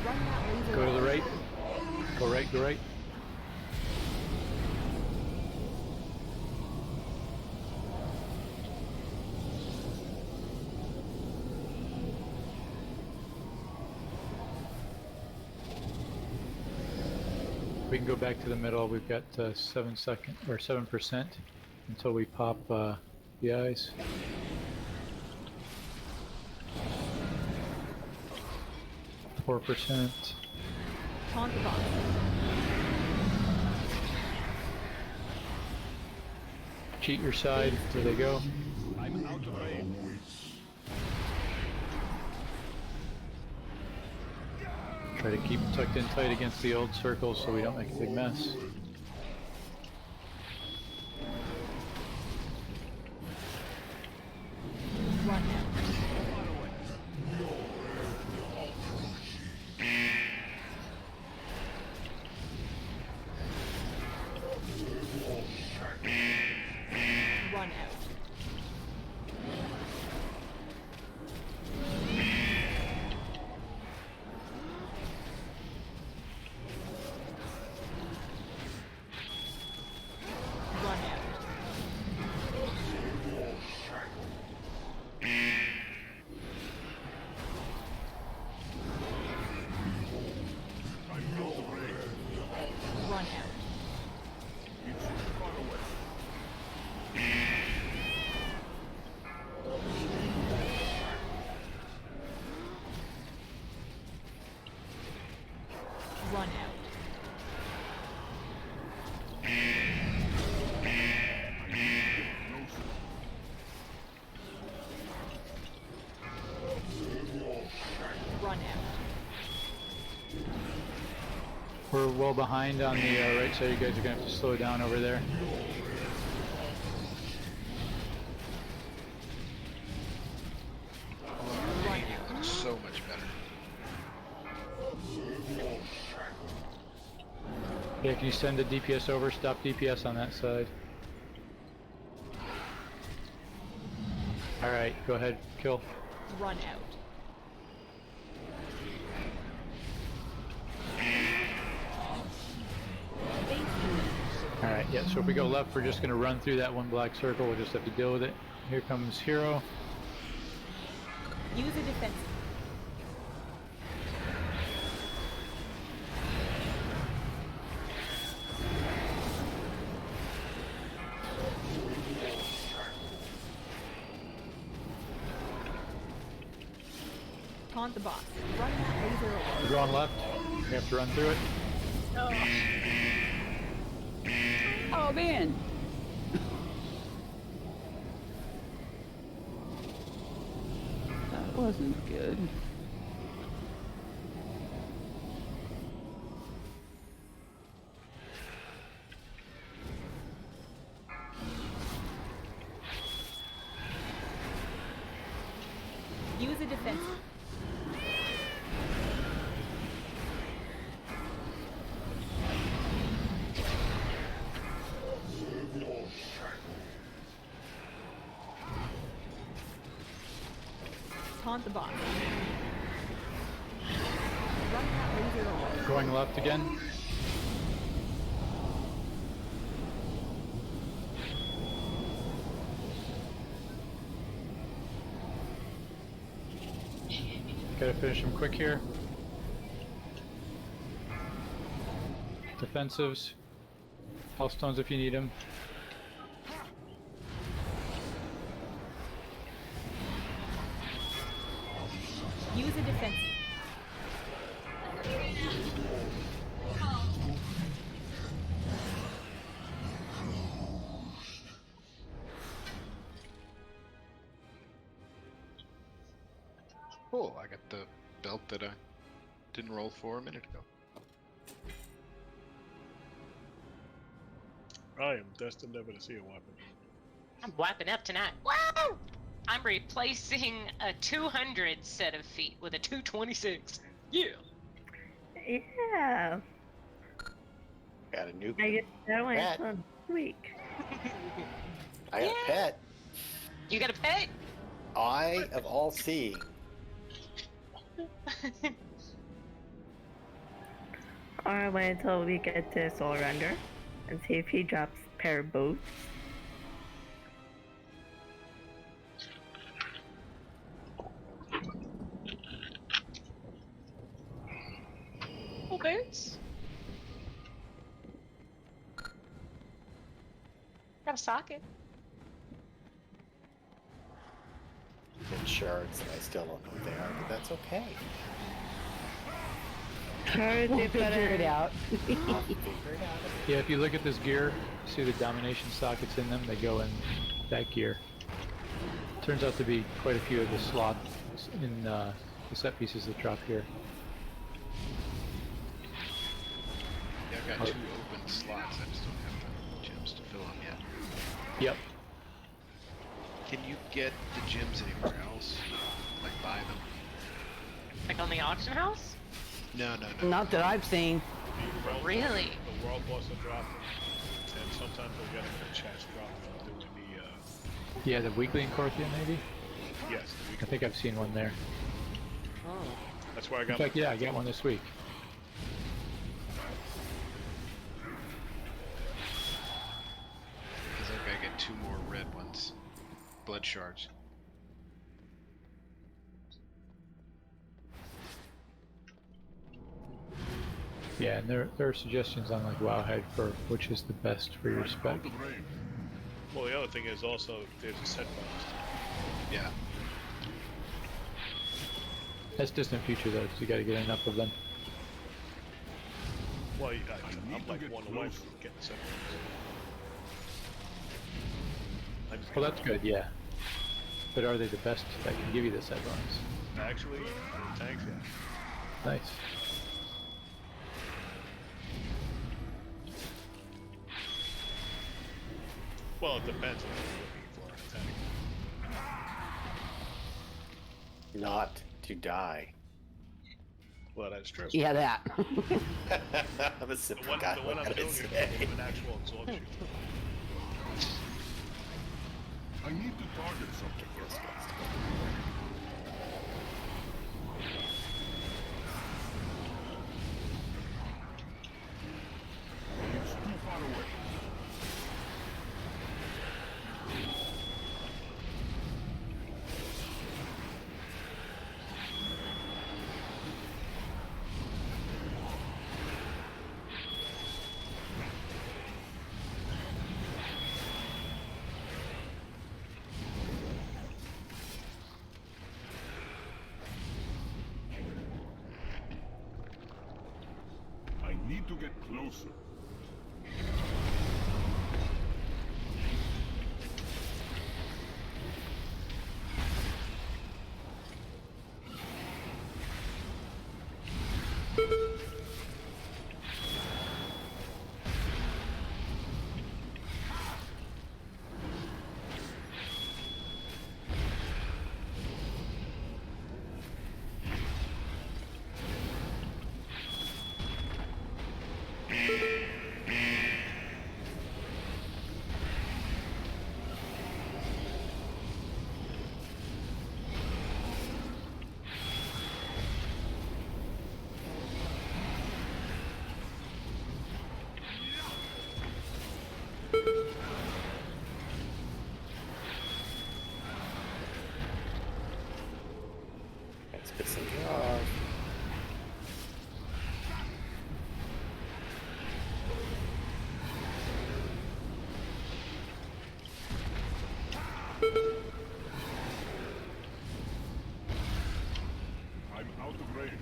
Run that laser. Go to the right. Go right, go right. We can go back to the middle. We've got 7% until we pop the eyes. %. Taunt the boss. Cheat your side. There they go. I'm out of range. Try to keep tucked in tight against the old circles so we don't make a big mess. Run out. Run out. Run out. Run out. Run out. Run out. We're well behind on the right side. You guys are going to have to slow down over there. Run out. So much better. Yeah, can you send the DPS over? Stop DPS on that side. Alright, go ahead, kill. Run out. Alright, yeah, so if we go left, we're just going to run through that one black circle. We'll just have to deal with it. Here comes Hero. Use a defensive. Taunt the boss. Run that laser away. We're going left. We have to run through it. Oh man! That wasn't good. Use a defensive. taunt the boss. Run that laser away. Going left again. Gotta finish him quick here. Defensives. Hellstones if you need them. Use a defensive. Cool, I got the belt that I didn't roll for a minute ago. I am destined never to see a weapon. I'm wiping up tonight. Wow! I'm replacing a 200 set of feet with a 226. Yeah. Yeah. Got a new I guess that went pet. on week. I got a pet. You got a pet? Eye of all seeing. Or wait until we get to Soul Render and see if he drops pair of boots. Oh, boots. Got a socket. And shards, and I still don't know what they are, but that's okay. Sure, We'll figure it out. I'll figure it out. Yeah, if you look at this gear, see the domination sockets in them, they go in that gear. Turns out to be quite a few of the slots in the set pieces that drop here. Yeah, I've got 2 open slots. I just don't have the gems to fill them yet. Yep. Can you get the gems anywhere else? Like buy them? Like on the auction house? No. Not that I've seen. The world Really? The world boss will drop them, and sometimes we'll get them in a chest drop from doing the. Yeah, the weekly in Corthia maybe? Yes, I think I've seen one there. that's where I In got. fact, yeah, I got one this week. Because I've got to get 2 more red ones. Blood shards. Yeah, and there are suggestions on like Wowhead for which is the best for your spec. Out of range. Well, the other thing is also there's a set bonus. Yeah. That's distant future though, because you got to get enough of them. Well, I'm need like to get one away closer. from getting the set bonus. I'm just Well, that's good, yeah. But are they the best that can give you the set bonus? Actually, the tanks, yeah. Nice. Well, it depends on what you're looking for in a tank. Not to die. Well, that's true. Yeah, that. I'm a simple The one, guy. the one What I'm can I doing here say? is an actual absorption. I need to target something. It's too far away. I need to get closer. Pissing me off. I'm out of range.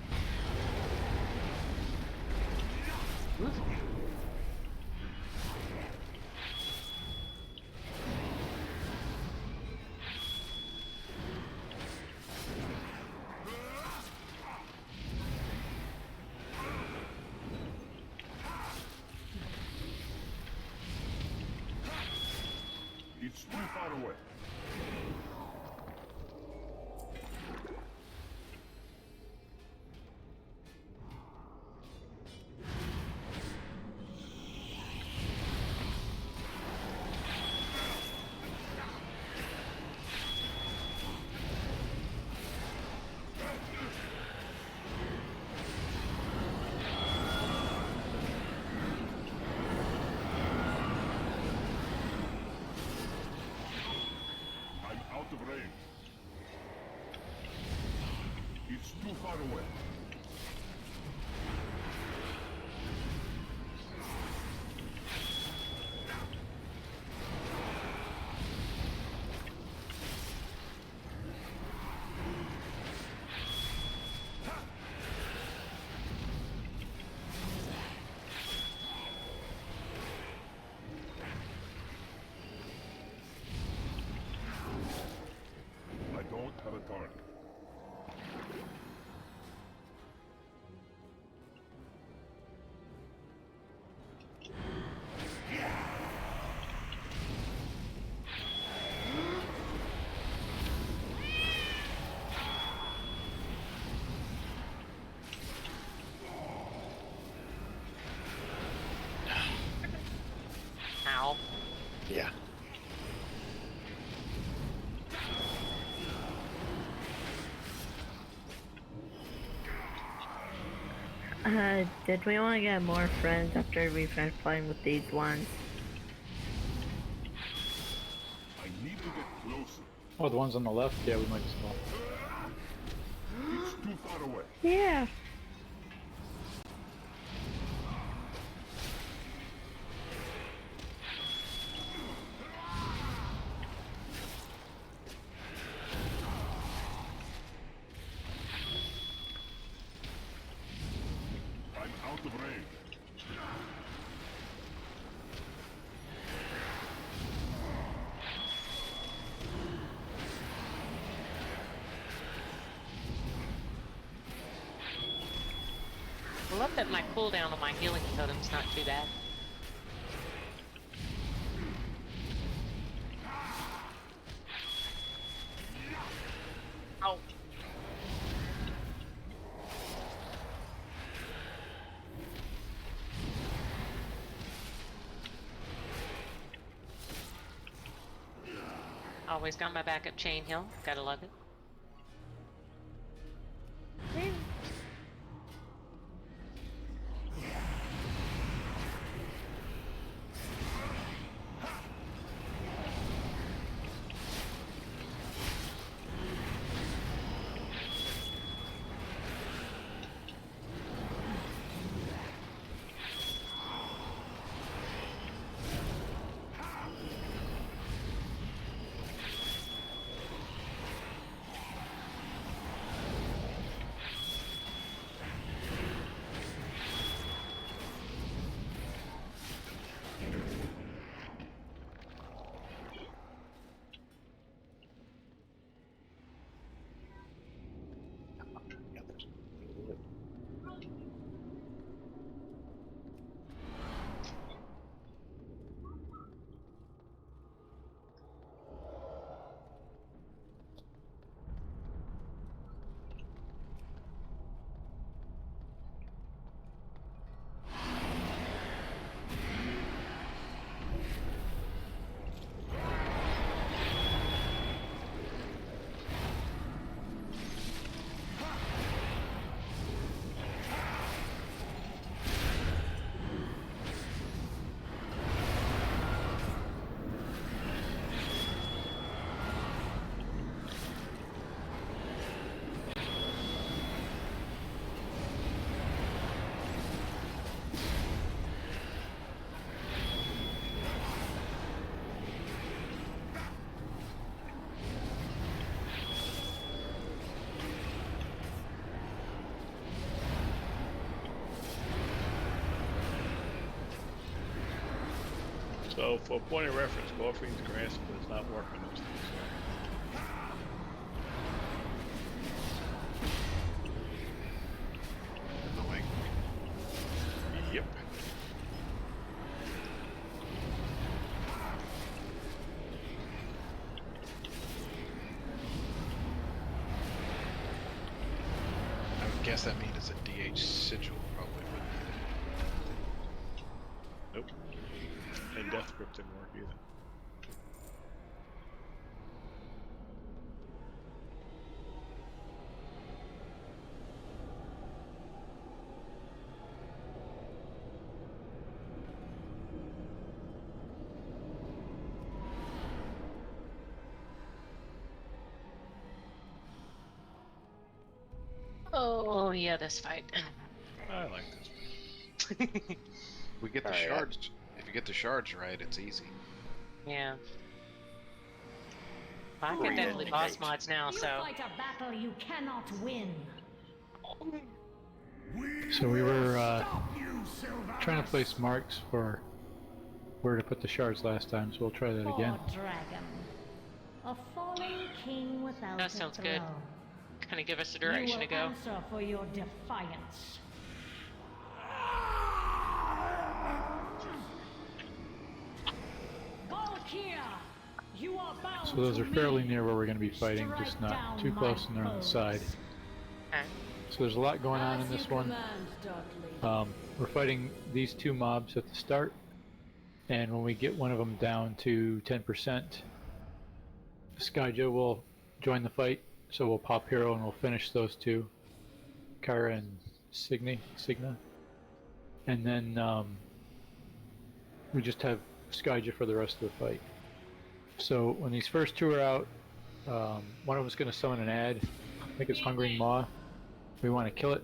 It's too far away. I'm out of range. It's too far away. I don't have a target. Ow. Yeah. Did we want to get more friends after we finished playing with these ones? I need to get closer. Oh, the ones on the left? Yeah, we might as well. It's too far away. Yeah. I'm out of range. I love that my cooldown on my healing totem's not too bad. Oh. Always got my backup chain heal. Gotta love it. So, for a point of reference, Morphine's grasp does not work on those things. Annoying. Yep. I would guess that means a DH sigil probably wouldn't need it. Nope. And Death Grip didn't work either. Oh yeah, this fight. I like this. We get the Alright, shards. If you get the shards right, it's easy. Yeah. I Free can definitely to boss date. mods now, You so. fight a battle you cannot win. So we were trying to place marks for where to put the shards last time, so we'll try that again. Dragon. A fallen king without That a sounds throne. good. Kind of give us a You direction will to go. answer for your defiance. Valkyria, you are bound So those to are fairly me. near where we're going to be fighting, just Strike not down too my close, and they're on the foes. side. Okay. So there's a lot going on in this one. We're fighting these two mobs at the start, and when we get one of them down to 10%, Skyjo will join the fight, so we'll pop hero and we'll finish those two, Kara and Signa. And then we just have Skyjo for the rest of the fight. So when these first two are out, one of them is going to summon an ad. I think it's Hungering Maw. We want to kill it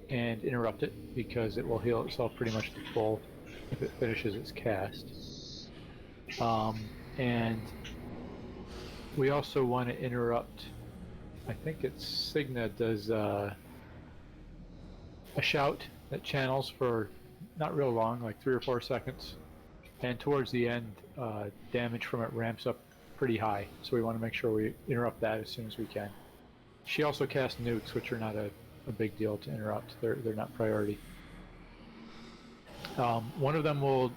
and interrupt it because it will heal itself pretty much to full if it finishes its cast. And we also want to interrupt, I think it's Signa does a shout that channels for not real long, like 3 or 4 seconds. And towards the end, damage from it ramps up pretty high, so we want to make sure we interrupt that as soon as we can. She also casts nukes, which are not a big deal to interrupt. They're not priority. One of them will,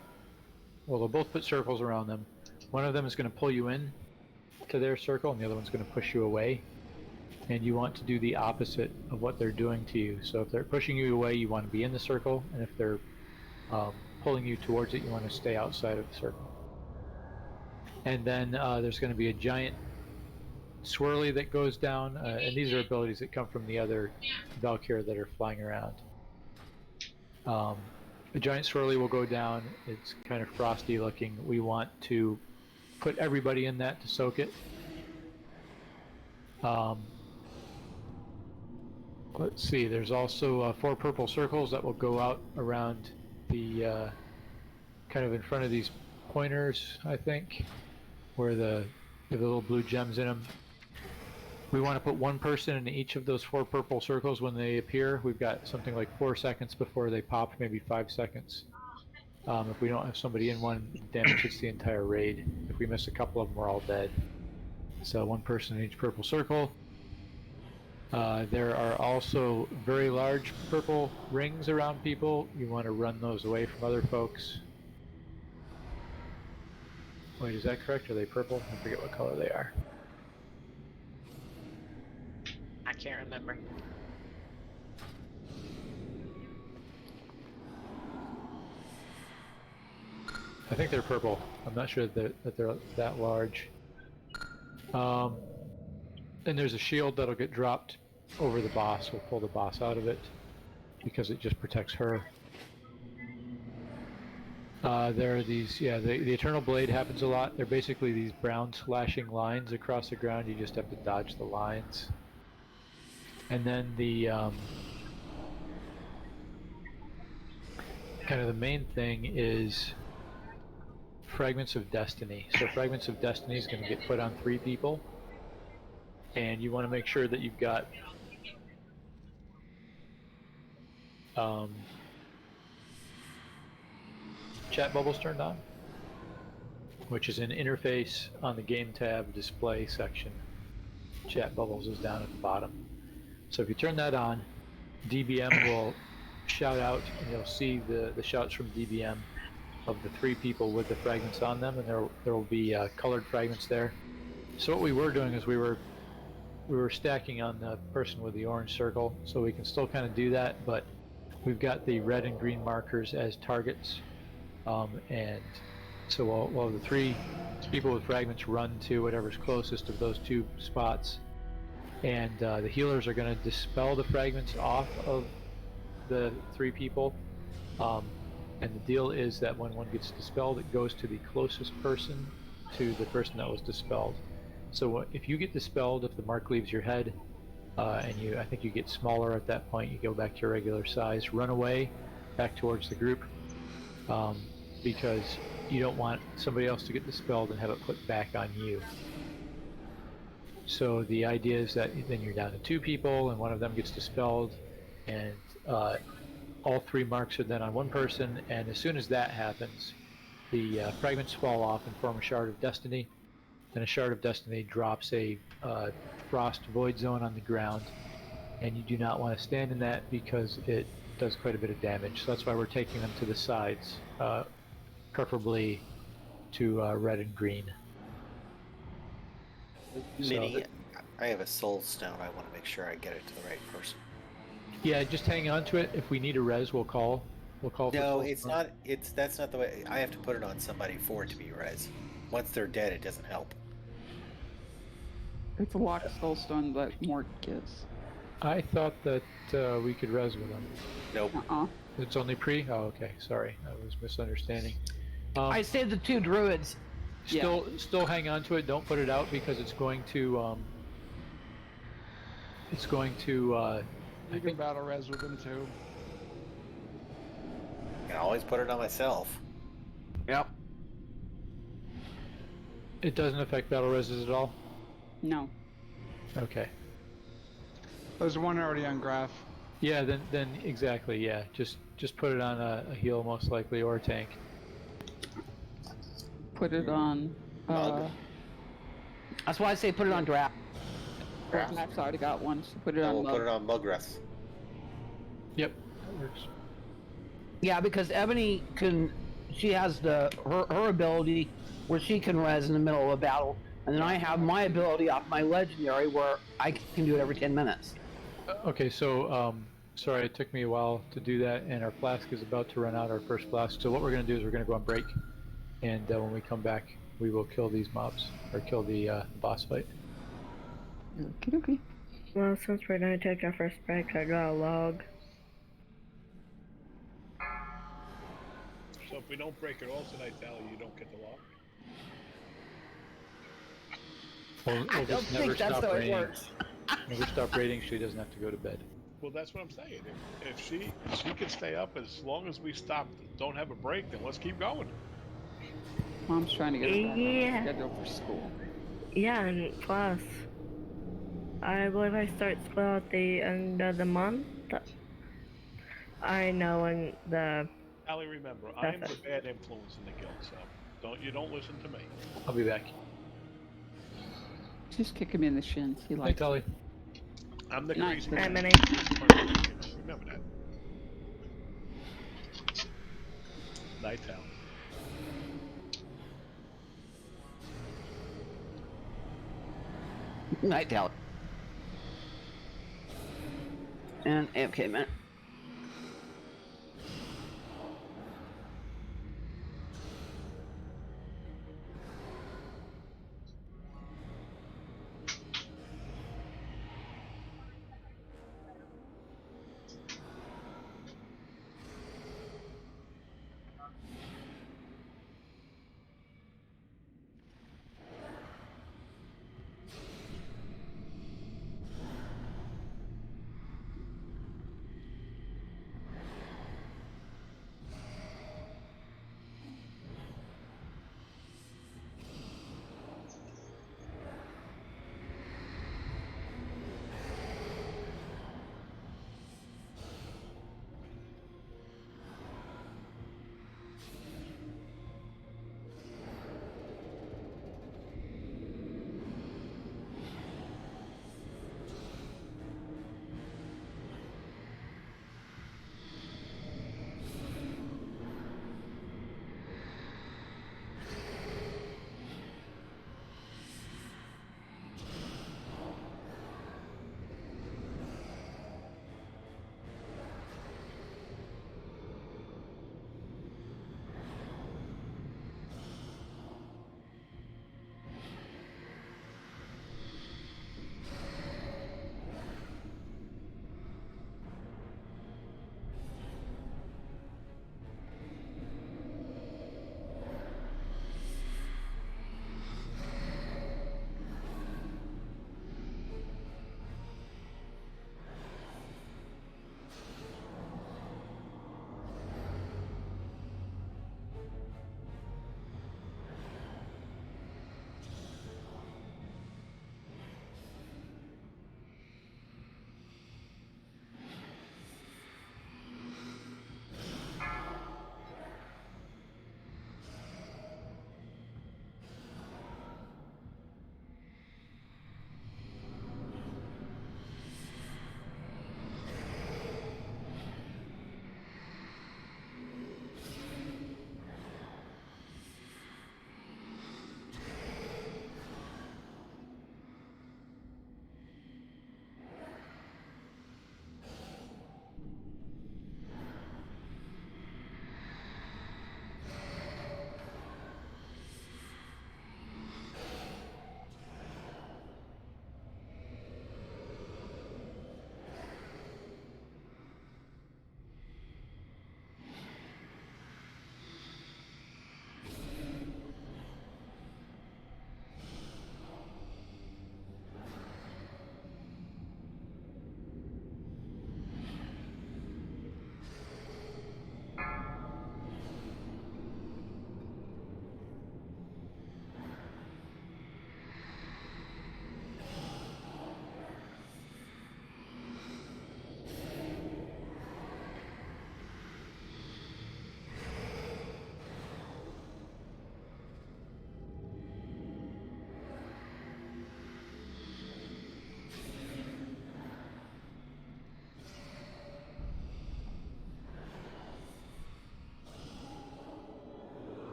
well, they'll both put circles around them. One of them is going to pull you in to their circle, and the other one's going to push you away. And you want to do the opposite of what they're doing to you. So if they're pushing you away, you want to be in the circle, and if they're pulling you towards it, you want to stay outside of the circle. And then there's going to be a giant swirly that goes down, and these are abilities that come from the other Valkyrie that are flying around. A giant swirly will go down. It's kind of frosty looking. We want to put everybody in that to soak it. Let's see, there's also 4 purple circles that will go out around the kind of in front of these pointers, I think, where the little blue gems in them. We want to put one person in each of those 4 purple circles when they appear. We've got something like 4 seconds before they pop, maybe 5 seconds. If we don't have somebody in one, damage hits the entire raid. If we miss a couple of them, we're all dead. So 1 person in each purple circle. There are also very large purple rings around people. You want to run those away from other folks. Wait, is that correct? Are they purple? I forget what color they are. I can't remember. I think they're purple. I'm not sure that they're that large. And there's a shield that'll get dropped over the boss. We'll pull the boss out of it because it just protects her. There are these, yeah, the Eternal Blade happens a lot. They're basically these brown slashing lines across the ground. You just have to dodge the lines. And then the kind of the main thing is Fragments of Destiny. So Fragments of Destiny is going to get put on 3 people. And you want to make sure that you've got chat bubbles turned on. which is an interface on the game tab display section. Chat bubbles is down at the bottom. So if you turn that on, DBM will shout out, and you'll see the shouts from DBM of the 3 people with the fragments on them, and there will be colored fragments there. So what we were doing is we were stacking on the person with the orange circle, so we can still kind of do that, but we've got the red and green markers as targets, and so while the 3 people with fragments run to whatever's closest of those 2 spots, and the healers are going to dispel the fragments off of the 3 people, and the deal is that when one gets dispelled, it goes to the closest person to the person that was dispelled. So if you get dispelled, if the mark leaves your head, and I think you get smaller at that point, you go back to your regular size, run away back towards the group, because you don't want somebody else to get dispelled and have it put back on you. So the idea is that then you're down to 2 people, and one of them gets dispelled, and all 3 marks are then on one person, and as soon as that happens, the fragments fall off and form a shard of destiny, and a shard of destiny drops a frost void zone on the ground, and you do not want to stand in that because it does quite a bit of damage. So that's why we're taking them to the sides, preferably to red and green. Minnie, I have a soul stone. I want to make sure I get it to the right person. Yeah, just hang on to it. If we need a res, we'll call. No, it's not. That's not the way. I have to put it on somebody for it to be res. Once they're dead, it doesn't help. It's a locked soulstone that Mort gives. I thought that we could res with them. Nope. It's only pre? Oh, okay. Sorry, I was misunderstanding. I saved the 2 druids. Still hang on to it. Don't put it out because it's going to. You can battle res with them too. I can always put it on myself. Yep. It doesn't affect battle reses at all? No. Okay. There's one already on Graph. Yeah, then exactly, yeah. Just put it on a heal most likely, or a tank. Put it on That's why I say put it on draft. Draft's already got one, so put it on We'll put it on Mugras. Yep, that works. Yeah, because Ebony she has her ability where she can res in the middle of a battle, and then I have my ability off my legendary where I can do it every 10 minutes. Okay, so sorry it took me a while to do that, and our flask is about to run out, our first flask. So what we're going to do is we're going to go on break, and when we come back, we will kill these mobs, or kill the boss fight. Okay. Well, since we're gonna take our first break, I got a log. So if we don't break it all tonight, Tally, you don't get the lock? We'll just never stop raiding. Never stop raiding, she doesn't have to go to bed. Well, that's what I'm saying. If she can stay up as long as we don't have a break, then let's keep going. Mom's trying to get it back on schedule for school. Yeah, and plus, I believe I start school at the end of the month. I know when the... Allie, remember, I am the bad influence in the guild, so don't listen to me. I'll be back. Just kick him in the shins. He likes it. Tully. I'm the Nice. crazy Mini. Remember that. Night Tally. Night Tally. And AFK, man.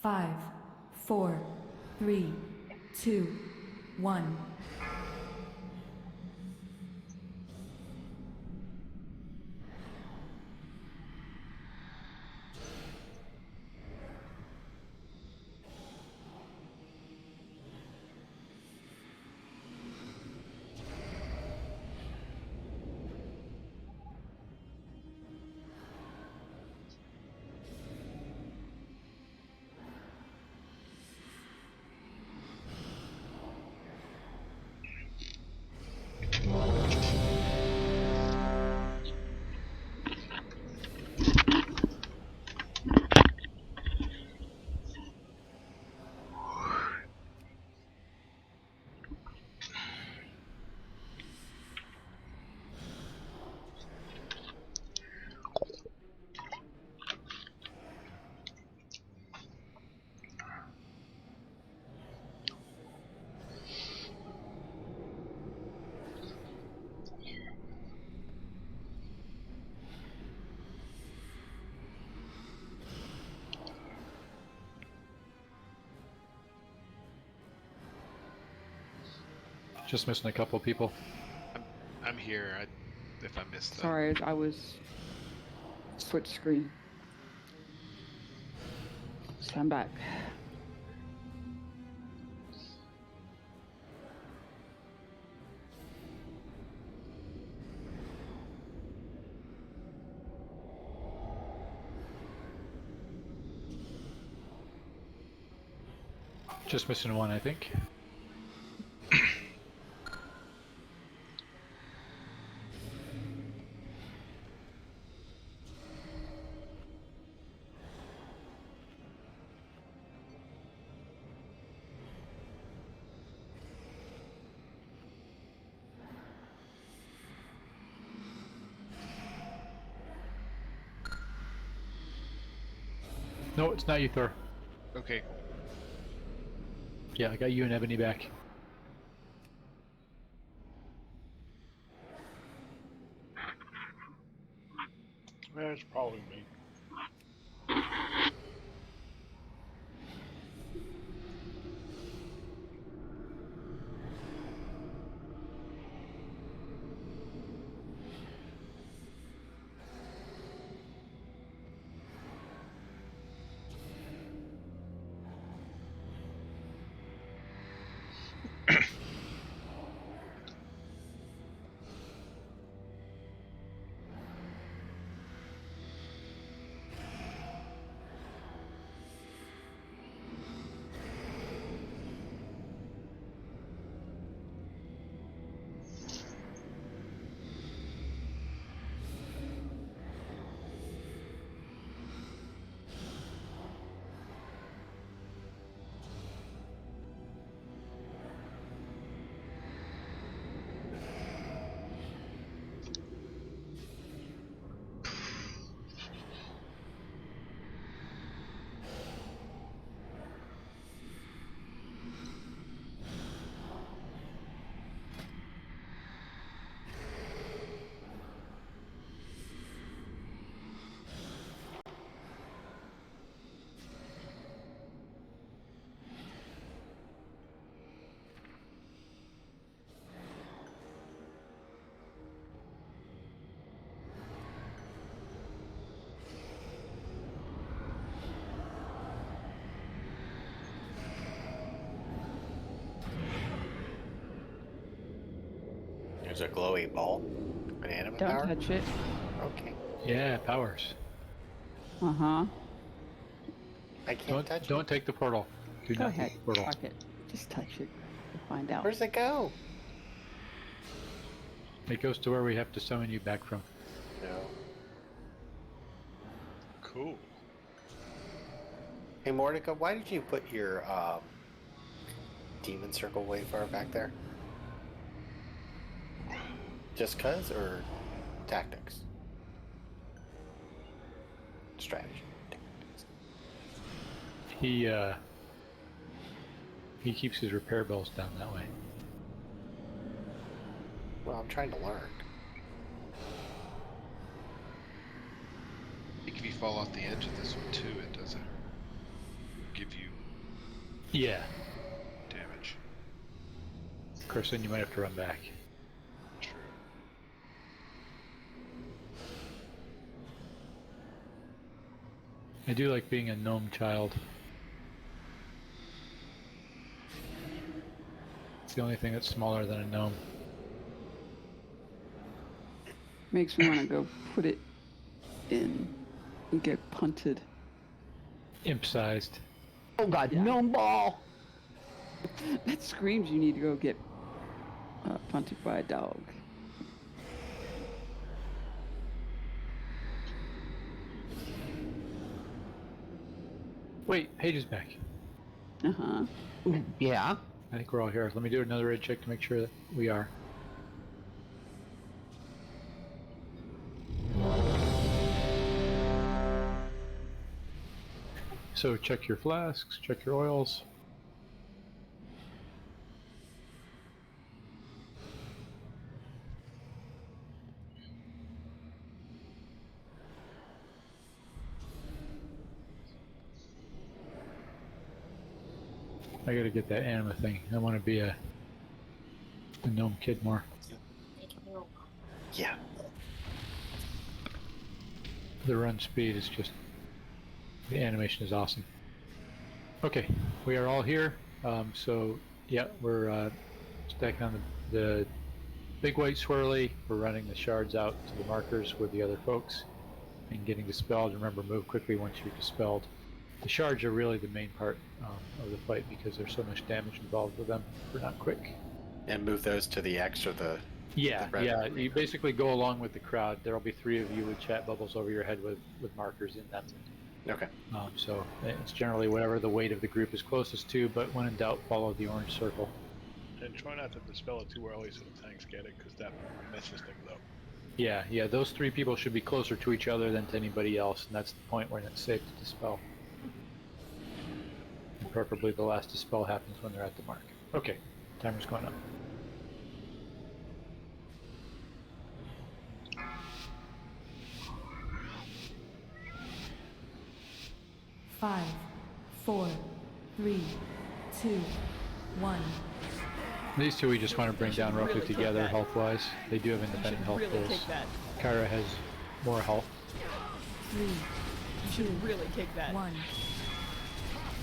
5, 4, 3, 2, 1. Just missing a couple people. I'm here. If I missed that. Sorry, I was switch screen. So I'm back. Just missing one, I think. No, it's not you, Thor. Okay. Yeah, I got you and Ebony back. Yeah, it's probably me. There's a glowy ball. An anima Don't power? touch it. Okay. Yeah, powers. Uh-huh. I can't touch Don't take the portal. Do Go not ahead. take the portal. Fuck it. Just touch it. We'll find out. Where's it go? It goes to where we have to summon you back from. No. Cool. Hey, Mordecai, why did you put your demon circle way far back there? Just cuz or tactics? Strategy. He keeps his repair bills down that way. Well, I'm trying to learn. I think if you fall off the edge of this one too, it doesn't give Yeah. damage. Of course, then you might have to run back. True. I do like being a gnome child. It's the only thing that's smaller than a gnome. Makes me want to go put it in and get punted. Imp-sized. Oh god, gnome ball! That screams you need to go get punted by a dog. Wait, Paige is back. Uh-huh. Yeah. I think we're all here. Let me do another raid check to make sure that we are. So check your flasks, check your oils. I gotta get that anima thing. I want to be a gnome kid more. Yeah. The run speed is just... the animation is awesome. Okay, we are all here. So, yeah, we're stacking on the big white swirly. We're running the shards out to the markers with the other folks and getting dispelled. Remember, move quickly once you're dispelled. The shards are really the main part of the fight because there's so much damage involved with them. We're not quick. And move those to the X or the... Yeah, the red. yeah. You basically go along with the crowd. There'll be 3 of you with chat bubbles over your head with markers in them. Okay. So it's generally whatever the weight of the group is closest to, but when in doubt, follow the orange circle. And try not to dispel it too early so the tanks get it, because that messes things up. Yeah, those 3 people should be closer to each other than to anybody else, and that's the point where it's safe to dispel. And preferably the last dispel happens when they're at the mark. Okay, timer's going up. Five, 4, 3, 2, 1. These 2 we just want to bring down roughly really take together that. health-wise. They do have independent health really pools. take that. Kyra has more health. 3, You should really take that. 1.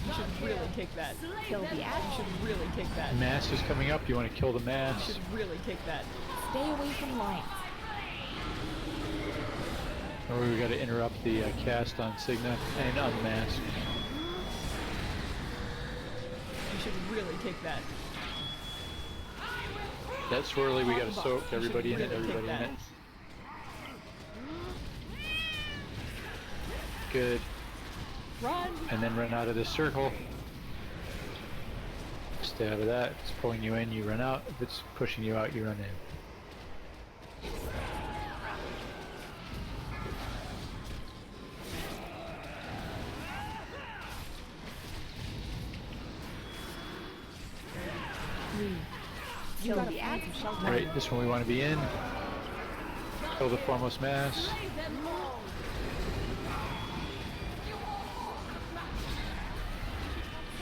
You should really take that. Kill the You should really take that. Mass is coming up. You want to kill the You mass. should really take that. Stay away from lights. Or we got to interrupt the cast on Signa and unmask. You should really take that. That swirly, we got to soak everybody in it, really take everybody in that. it. Good. Run! And then run out of this circle. Stay out of that. If it's pulling you in, you run out. If it's pushing you out, you run in. You gotta find some shelter. Right, this one we want to be in. Kill the foremost mass.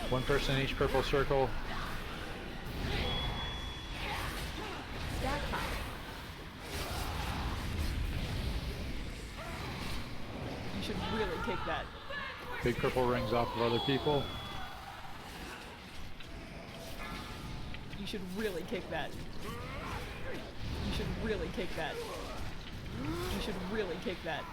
One person in each purple circle. Stack high. You should really take that. Big purple rings off of other people. You should really take that. You should really take that. You should really take that.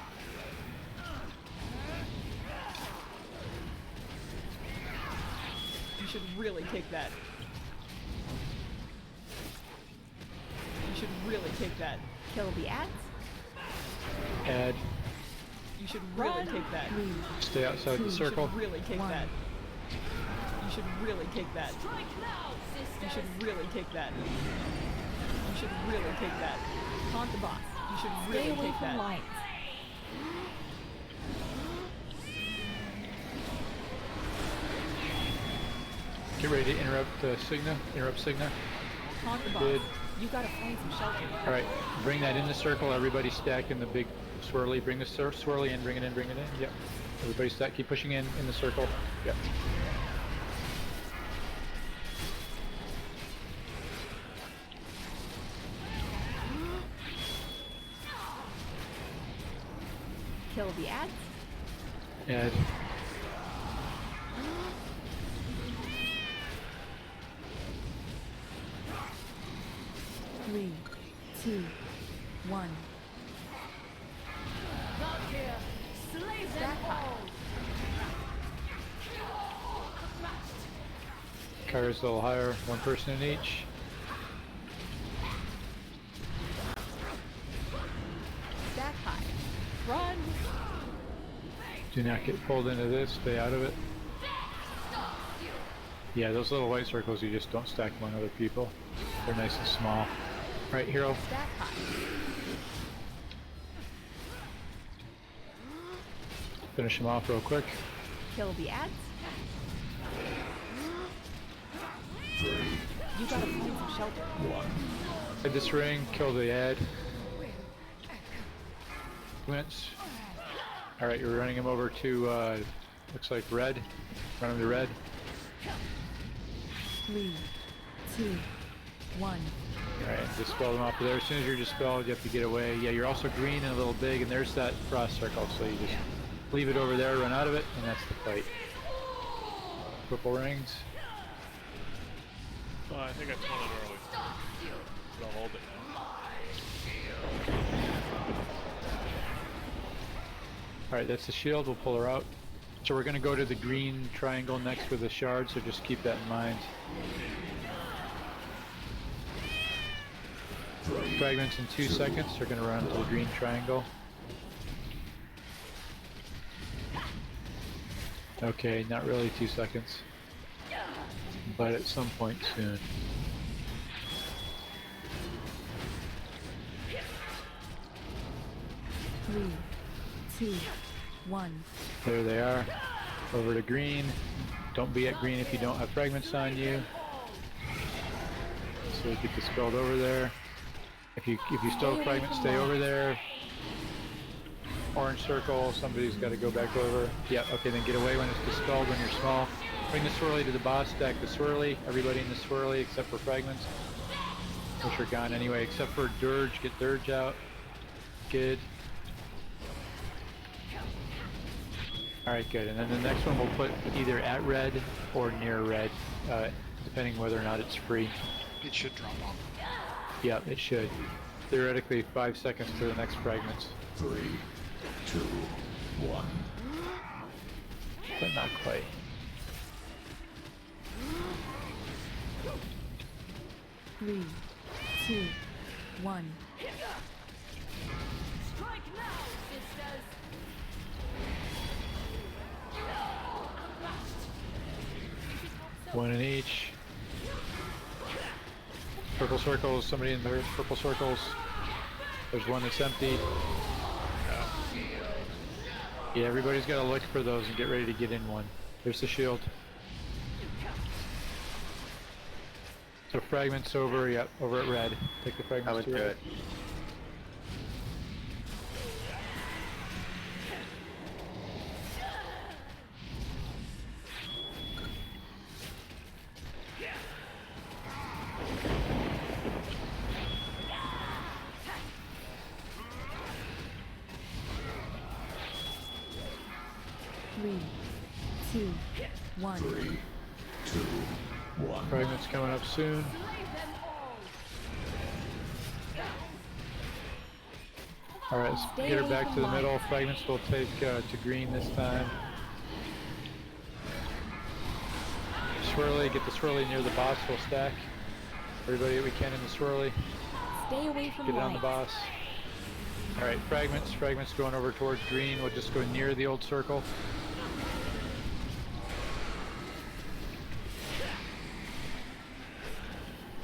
You should really take that. You should really take that. Kill the ads. Add. You should really take that. Stay outside the You circle. should really take that. You should really take that. You should really take that. You should really take that. Taunt the boss. You should Stay really away take from that. lights. Get ready to interrupt Signa. Interrupt Signa. Taunt the boss. Good. You gotta find some shelter. Alright, bring that in the circle. Everybody stack in the big swirly. Bring the swirly in, bring it in, bring it in. Yep. Everybody stack, keep pushing in the circle. Yep. Kill the ads. Add. 3, 2, 1. Stack high. Carries a little higher, one person in each. Stack high. Run. Do not get pulled into this, stay out of it. Yeah, those little white circles, you just don't stack them on other people. They're nice and small. Right, hero. Stack high. Finish them off real quick. Kill the ads. You gotta find some shelter. Hit this ring, kill the ad. Wince. Alright, you're running him over to, looks like red. Run him to red. 3, 2, 1. Alright, dispel them off of there. As soon as you're dispelled, you have to get away. Yeah, you're also green and a little big, and there's that frost circle, so you just leave it over there, run out of it, and that's the fight. Purple rings. Oh, I think I told it early. But I'll hold it now. Alright, that's the shield. We'll pull her out. So we're going to go to the green triangle next with the shard, so just keep that in mind. Fragments in 2 seconds. They're going to run to the green triangle. Okay, not really 2 seconds. But at some point soon. Three, 2, 1. There they are. Over to green. Don't be at green if you don't have fragments on you. So get dispelled over there. If you still have fragments, stay over there. Orange circle, somebody's got to go back over. Yeah, okay, then get away when it's dispelled, when you're small. Bring the swirly to the boss, stack the swirly. Everybody in the swirly except for fragments, which are gone anyway, except for dirge. Get dirge out. Good. Alright, good. And then the next one we'll put either at red or near red, depending whether or not it's free. It should drop off. Yeah, it should. Theoretically, 5 seconds to the next fragments. 3, 2, 1. But not quite. Three, 2, 1. One in each. Purple circles, somebody in the purple circles. There's one that's empty. Yeah, everybody's got to look for those and get ready to get in one. There's the shield. So fragments over, yep, over at red. Take the fragments I would to do red. it. Three, 2, 1. 3, 2, 1. Fragments coming up soon. Alright, let's get her back to the middle. Fragments will take to green this time. Swirly, get the swirly near the boss, we'll stack. Everybody that we can in the swirly. Stay away from Get it on the light. boss. Alright, fragments going over towards green. We'll just go near the old circle.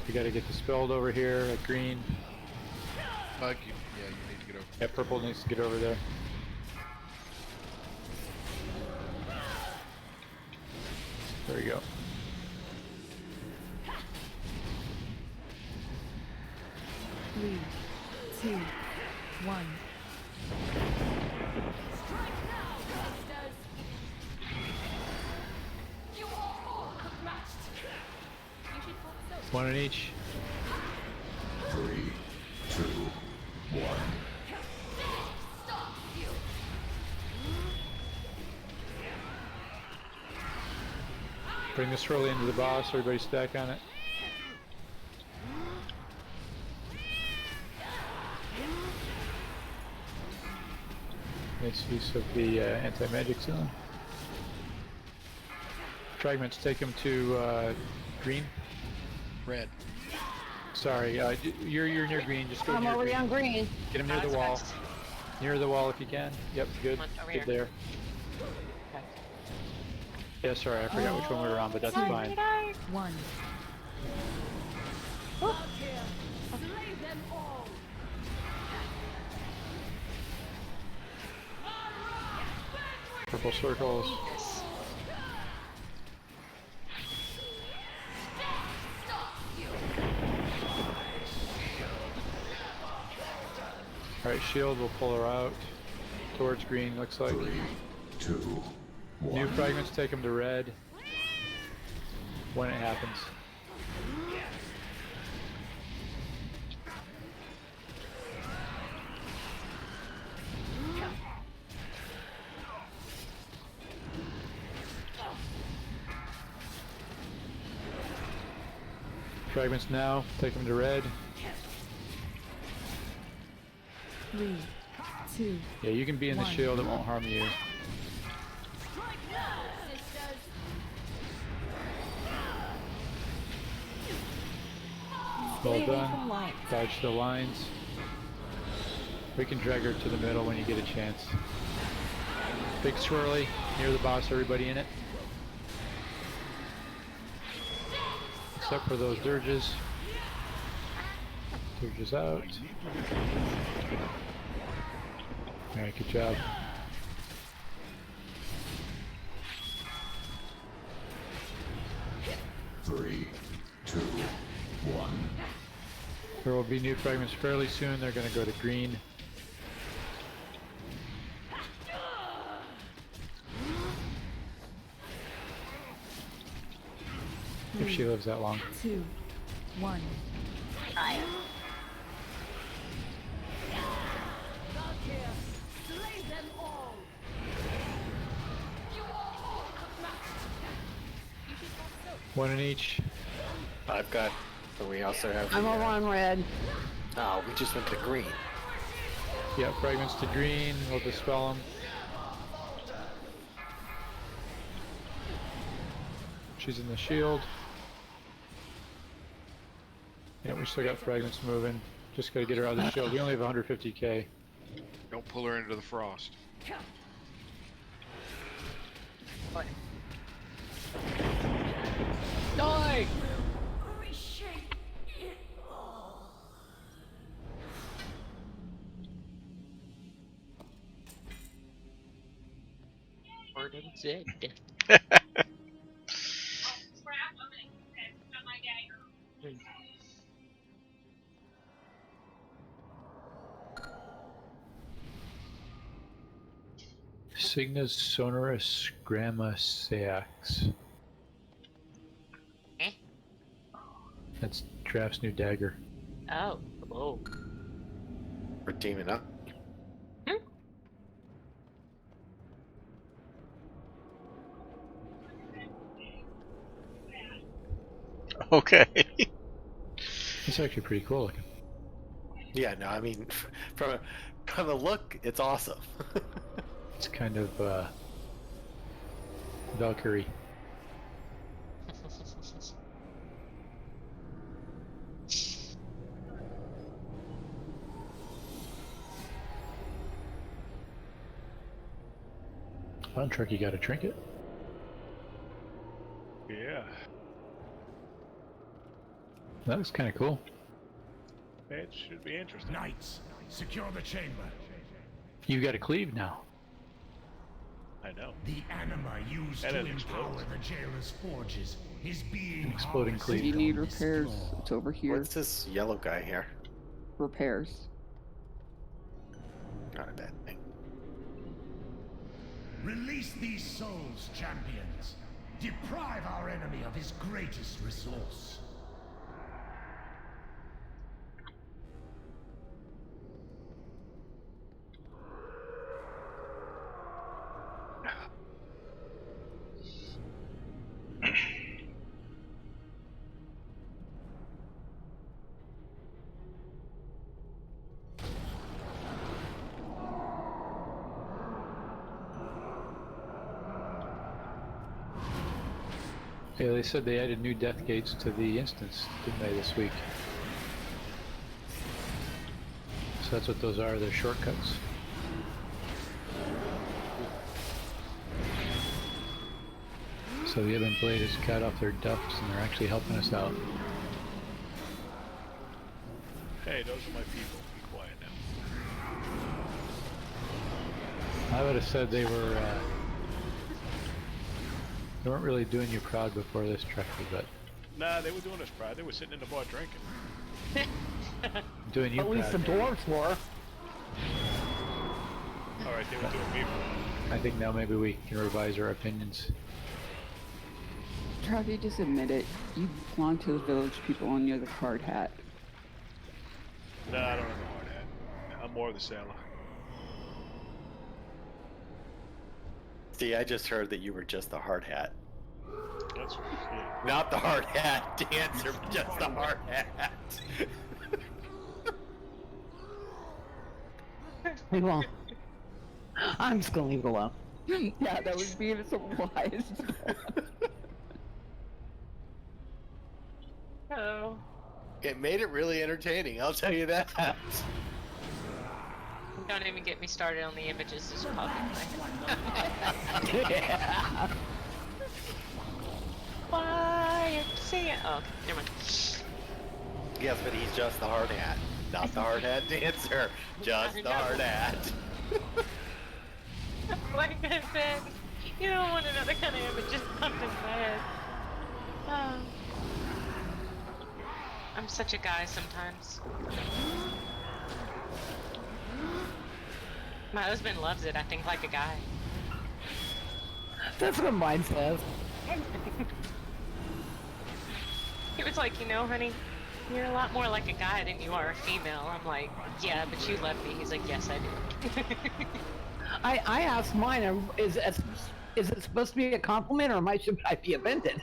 We gotta get dispelled over here at green. Bug, yeah, you need to get over. Yeah, purple needs to get over there. There we go. Three, 2, 1. One in each. 3, 2, 1. Bring the swirly into the boss. Everybody stack on it. Nice use of the anti-magic zone. Fragments, take him to green. Red. Sorry, you're near green. Just go I'm near already green. on green. Get him near the wall. Near the wall if you can. Yep, good. Over Good here. there. Yeah, sorry, I forgot which one we were on, but that's fine. 1. Purple circles. Alright, shield, we'll pull her out. Towards green, looks like. 3, 2, 1. New fragments, take them to red. When it happens. Fragments now, take them to red. 3, 2. Yeah, you can be in the 1. shield, it won't harm you. Well Stay away done. from lights. Dodge the lines. We can drag her to the middle when you get a chance. Big swirly, near the boss, everybody in it. Except for those dirges. Dirges out. Alright, good job. Three, two, one. There will be new fragments fairly soon. They're going to go to green. If she lives that long. 2, 1. One in each. I've got. But we also have. I'm the, over on red. Oh, we just went to green. Yeah, fragments to green. We'll dispel them. She's in the shield. Yeah, we still got fragments moving. Just gotta get her out of the shield. We only have 150k. Don't pull her into the frost. Die! Cygnus sonorous gramma seax. Eh? That's Draft's new dagger. Oh. Oh. We're teaming up. Okay. It's actually pretty cool looking. Yeah, no, I mean, from the look, it's awesome. It's kind of Valkyrie. Fun truck, you got a trinket. Yeah. That looks kind of cool. It should be interesting. Knights, secure the chamber. You got a cleave now. I know. The anima used And to it empower explodes. the jailer's forges is being An exploding harvested If cleave. you need on this repairs, floor. it's over here. What's this yellow guy here? Repairs. Not a bad thing. Release these souls, champions. Deprive our enemy of his greatest resource. Yeah, they said they added new death gates to the instance, didn't they, this week? So that's what those are, they're shortcuts. So the Ebon Blade has cut off their ducks and they're actually helping us out. Hey, those are my people. Be quiet now. I would have said they weren't really doing you proud before this Trexler, but Nah, they were doing us proud. They were sitting in the bar drinking. doing you At least the proud. dwarves were. Alright, they were doing me proud. I think now maybe we can revise our opinions. Trav, you just admit it. You belong to the village people and you're the hard hat. Nah, I don't have the hard hat. I'm more of the sailor. See, I just heard that you were just the hard hat. That's right. Yeah. Not the hard hat dancer, but just the hard hat. Leave it alone. I'm just gonna leave it alone. Yeah, that would be so wise. Oh. It made it really entertaining, I'll tell you that. Don't even get me started on the images this publicly. Yeah. Why? See it. Oh, okay, never mind. Yes, but he's just the hard hat. Not the hard hat dancer. Just the hard hat. Like I said, you don't want another kind of images pumped in my head. Oh. I'm such a guy sometimes. My husband loves it. I think like a guy. That's what mine says. He was like, you know, honey, you're a lot more like a guy than you are a female. I'm like, yeah, but you love me. He's like, yes, I do. I asked mine, is it supposed to be a compliment or should I be offended?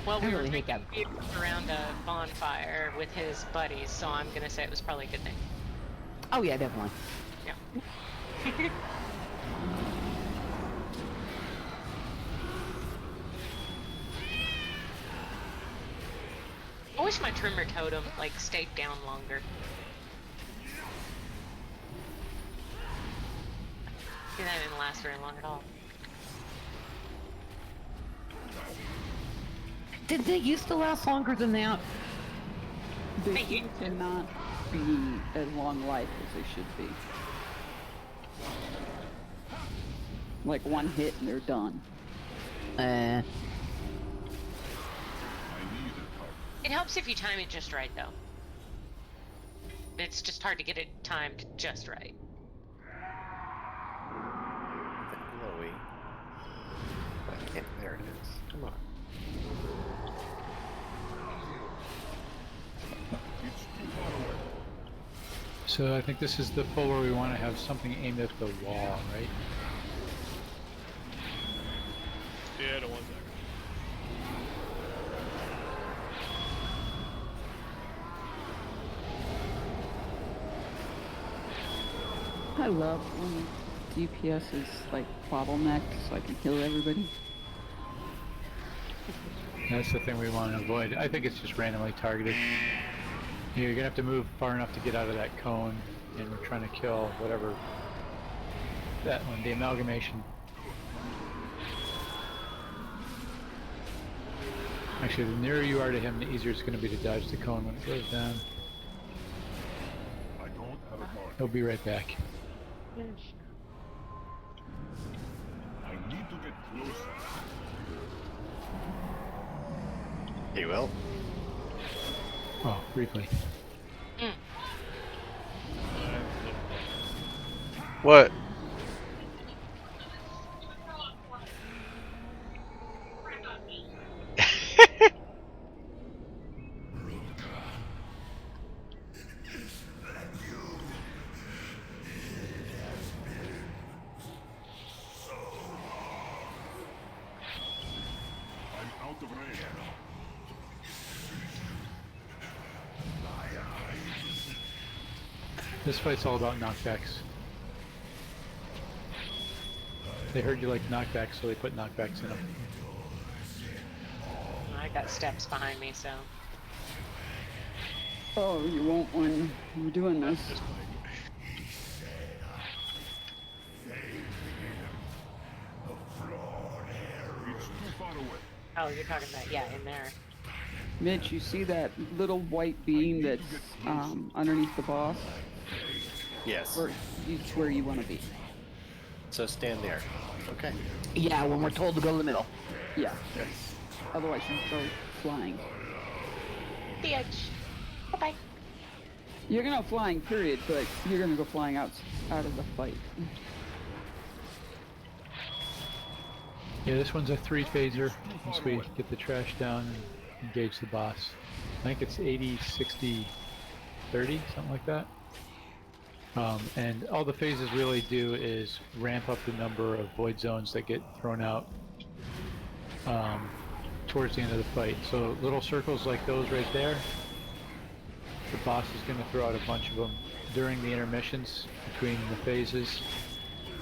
Well, we I were really hate drinking beer around a bonfire with his buddies, so I'm gonna say it was probably a good thing. Oh yeah, definitely. Yeah. I wish my trimmer totem like stayed down longer. See, that didn't last very long at all. Did they used to last longer than that? They cannot be as long life as they should be. Like one hit and they're done. It helps if you time it just right, though. It's just hard to get it timed just right. Chloe. I can't. There it is. Come on. So I think this is the pull where we want to have something aimed at the wall, right? Yeah, the ones that I love when DPS is like bottlenecked so I can kill everybody. That's the thing we want to avoid. I think it's just randomly targeted. You're gonna have to move far enough to get out of that cone, and we're trying to kill whatever that one, the amalgamation. Actually, the nearer you are to him, the easier it's going to be to dodge the cone when it goes down. I don't have a mark. He'll be right back. I need to get closer. He will. Oh, briefly. What? I'm out of range. This fight's all about knockbacks. They heard you like knockbacks, so they put knockbacks in them. I got steps behind me, so. Oh, you won't when we're doing this. Oh, you're talking about, yeah, in there. Mitch, you see that little white beam that's underneath the boss? Yes. It's where you want to be. So stand there. Okay. Yeah, when we're told to go to the middle. Yeah. Otherwise you go flying. The edge. Bye-bye. You're gonna go flying, period, but you're gonna go flying out of the fight. Yeah, this one's a 3-phaser. Once we get the trash down and engage the boss. I think it's 80, 60, 30, something like that. And all the phases really do is ramp up the number of void zones that get thrown out towards the end of the fight. So little circles like those right there, the boss is going to throw out a bunch of them during the intermissions between the phases,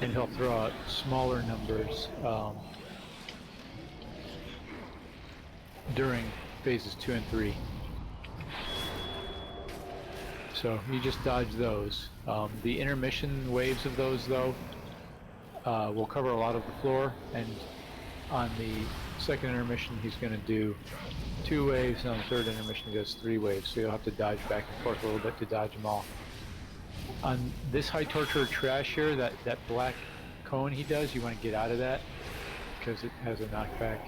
and he'll throw out smaller numbers during phases 2 and 3. So you just dodge those. The intermission waves of those, though, will cover a lot of the floor, and on the second intermission he's going to do 2 waves, and on the third intermission he does 3 waves, so you'll have to dodge back and forth a little bit to dodge them all. On this high torture trash here, that black cone he does, you want to get out of that, because it has a knockback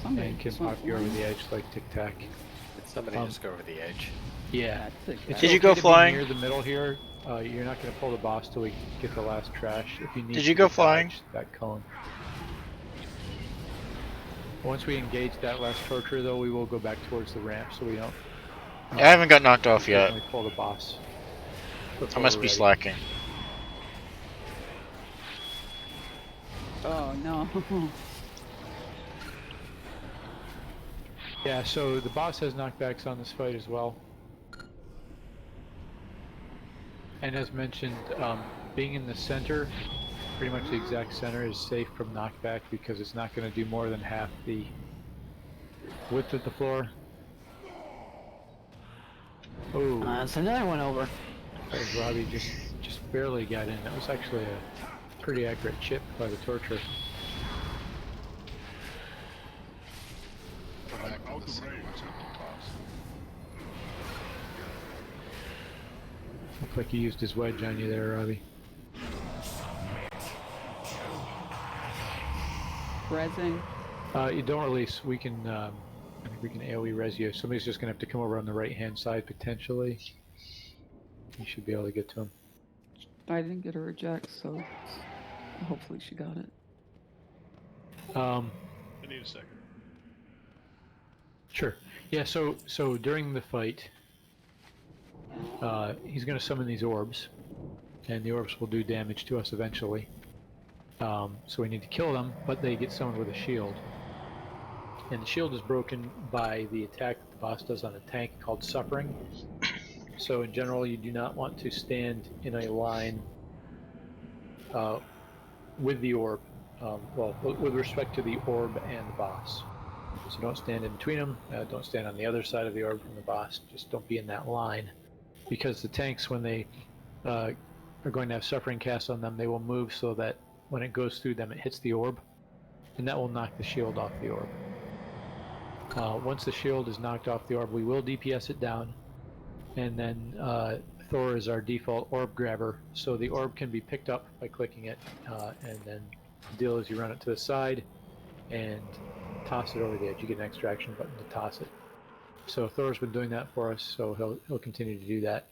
and can pop you over the edge like Tic Tac. Did somebody just go over the edge? Yeah. Did you go flying? Near the middle here, you're not going to pull the boss till we get the last trash. If you need Did you go flying? That cone. Once we engage that last torture, though, we will go back towards the ramp, so we don't. I haven't got knocked off yet. Pull the boss. I must be slacking. Oh no. Yeah, so the boss has knockbacks on this fight as well. And as mentioned, being in the center, pretty much the exact center, is safe from knockback because it's not going to do more than half the width of the floor. Oh, that's another one over. Robbie just barely got in. That was actually a pretty accurate chip by the torture. Looks like he used his wedge on you there, Robbie. Rezzing. You don't release. We can. I think we can AOE res you. Somebody's just gonna have to come over on the right-hand side potentially. You should be able to get to him. I didn't get a reject, so hopefully she got it. I need a second. Sure. Yeah. So during the fight, he's going to summon these orbs, and the orbs will do damage to us eventually. So we need to kill them, but they get summoned with a shield. And the shield is broken by the attack that the boss does on a tank called Suffering. So in general, you do not want to stand in a line with the orb, well, with respect to the orb and the boss. So don't stand in between them, don't stand on the other side of the orb from the boss, just don't be in that line. Because the tanks, when they are going to have Suffering cast on them, they will move so that when it goes through them, it hits the orb, and that will knock the shield off the orb. Once the shield is knocked off the orb, we will DPS it down, and then Thor is our default orb grabber, so the orb can be picked up by clicking it, and then the deal is you run it to the side and toss it over the edge. You get an extraction button to toss it. So Thor's been doing that for us, so he'll continue to do that.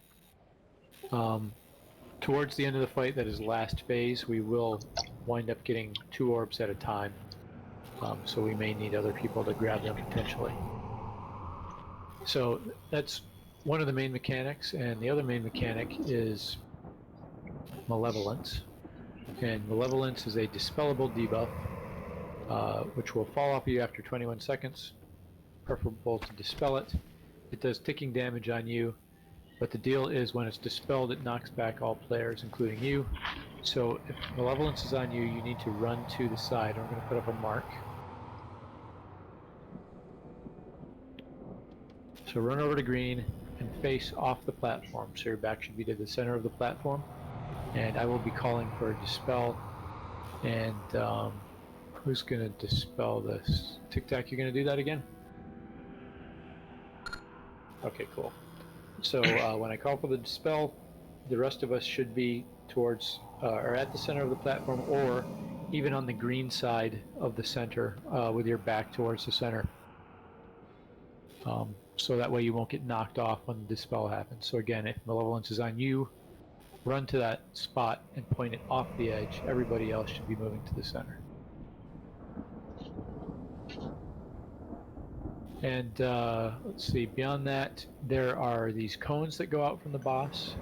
Towards the end of the fight, that is last phase, we will wind up getting 2 orbs at a time. So we may need other people to grab them potentially. So that's one of the main mechanics, and the other main mechanic is Malevolence. And Malevolence is a dispellable debuff, which will fall off you after 21 seconds. Preferable to dispel it. It does ticking damage on you, But the deal is when it's dispelled, it knocks back all players, including you. So if Malevolence is on you, you need to run to the side. I'm going to put up a mark. So run over to green and face off the platform. So your back should be to the center of the platform. And I will be calling for a dispel. And who's going to dispel this? Tic Tac, you're going to do that again? Okay, cool. So when I call for the dispel, the rest of us should be towards or at the center of the platform, or even on the green side of the center with your back towards the center. So that way you won't get knocked off when the dispel happens. So again, if Malevolence is on you, run to that spot and point it off the edge. Everybody else should be moving to the center. And let's see, beyond that, there are these cones that go out from the boss,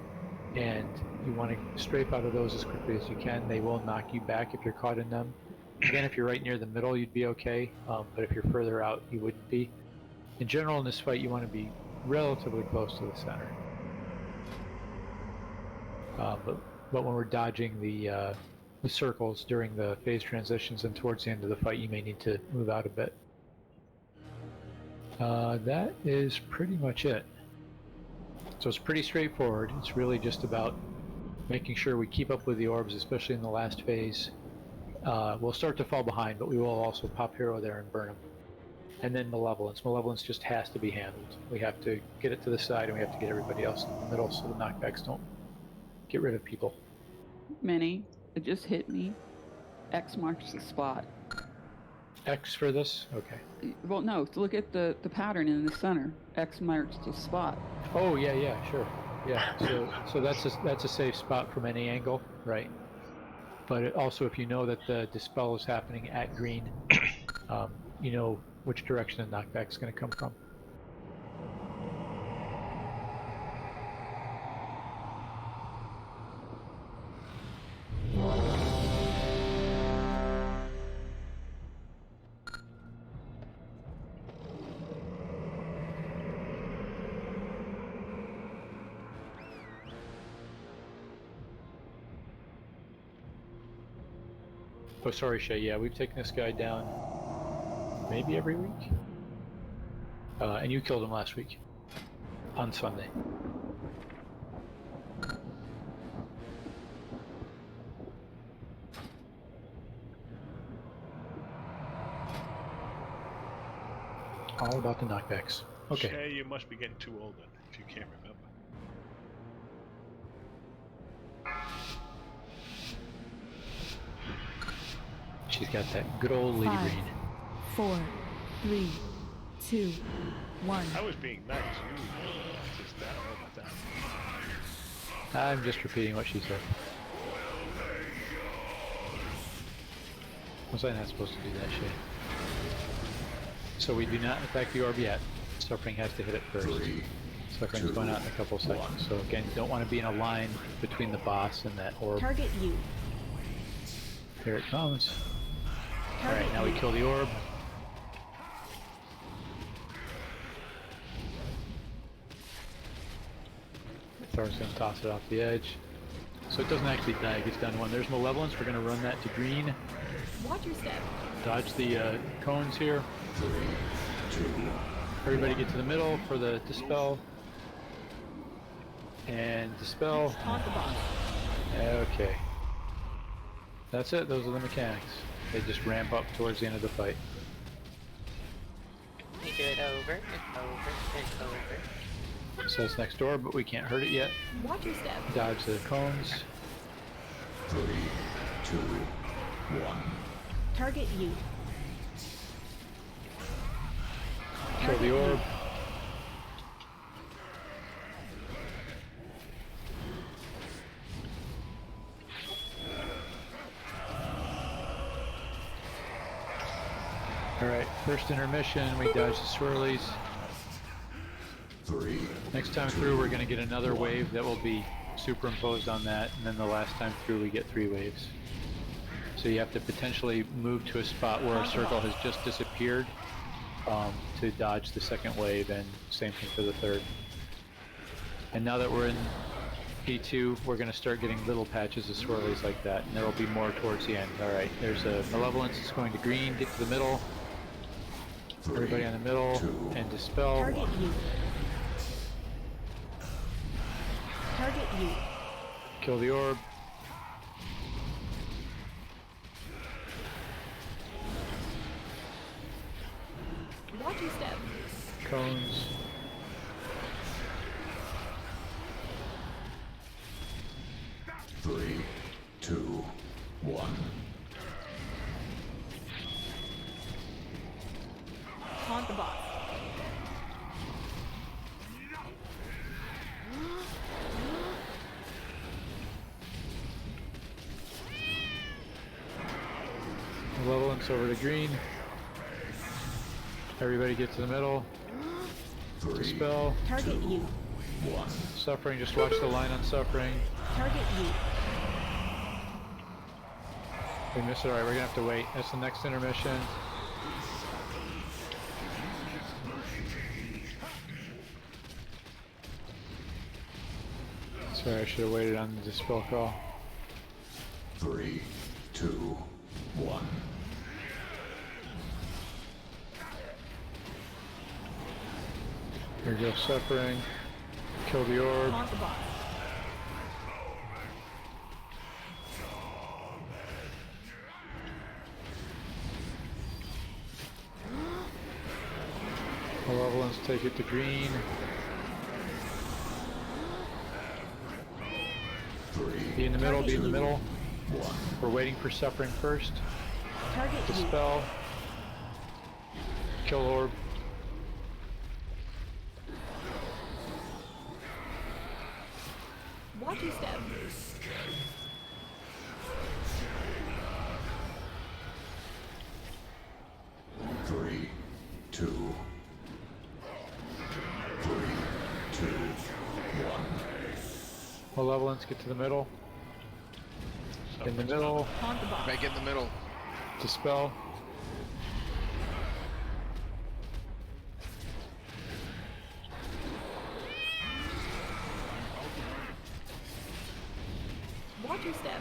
and you want to strafe out of those as quickly as you can. They will knock you back if you're caught in them. Again, if you're right near the middle, you'd be okay, but if you're further out, you wouldn't be. In general, in this fight, you want to be relatively close to the center. But when we're dodging the circles during the phase transitions and towards the end of the fight, you may need to move out a bit. That is pretty much it. So it's pretty straightforward. It's really just about making sure we keep up with the orbs, especially in the last phase. We'll start to fall behind, but we will also pop Hero there and burn him. And then Malevolence. Malevolence just has to be handled. We have to get it to the side, and we have to get everybody else in the middle so the knockbacks don't get rid of people. Minnie, it just hit me. X marks the spot. X for this? Okay. Well, no, look at the pattern in the center. X marks the spot. Oh, yeah, sure. Yeah, so that's a safe spot from any angle, right? But it also, if you know that the dispel is happening at green, you know which direction the knockback is going to come from. Oh, sorry, Shay. Yeah, we've taken this guy down maybe every week. And you killed him last week. On Sunday. All about the knockbacks. Okay. Shay, you must be getting too old then, if you can't remember. She's got that good old lady 5, brain. 4, 3, 2, 1. I was being nice. You just, I don't know about that. I'm just repeating what she said. Was I not supposed to do that, Shay? So we do not attack the orb yet. Suffering has to hit it first. Suffering's going out in a couple seconds. So again, you don't want to be in a line between the boss and that orb. Target you. Here it comes. Alright, now we kill the orb. Thor's going to toss it off the edge. So it doesn't actually die, it gets down to 1. There's Malevolence, we're going to run that to green. Watch your step. Dodge the cones here. Everybody get to the middle for the dispel. And dispel. Taunt the boss. Okay. That's it, those are the mechanics. They just ramp up towards the end of the fight. You do it over and over and over. So it's next door, but we can't hurt it yet. Watch your step. Dodge the cones. 3, 2, 1. Target you. Kill the orb. Alright, first intermission, we dodge the swirlies. 3. Next time through we're going to get another wave that will be superimposed on that, and then the last time through we get 3 waves. So you have to potentially move to a spot where a circle has just disappeared to dodge the second wave, and same thing for the third. And now that we're in E2, we're going to start getting little patches of swirlies like that, and there will be more towards the end. Alright, there's a Malevolence that's going to green, get to the middle. Everybody on the middle, and Dispel. Target you. Target you. Kill the orb. Watch your step. Cones. Three, two, one. Haunt the boss. Malevolence over to green. Everybody get to the middle. Dispel. Target you. One. Suffering, just watch the line on Suffering. Target you. We missed it, alright, we're gonna have to wait. That's the next intermission. Sorry, I should have waited on the Dispel call. 3, 2, 1. Here goes Suffering. Kill the orb. Haunt the boss. Malevolence, take it to green. Be in the middle, be in the middle. We're waiting for Suffering first. Target Dispel. Kill orb. Watch your step. 3, 2, 3, 2, 1. Malevolence, get to the middle. In the middle. Haunt the boss. Make it in the middle. Dispel. Watch your step.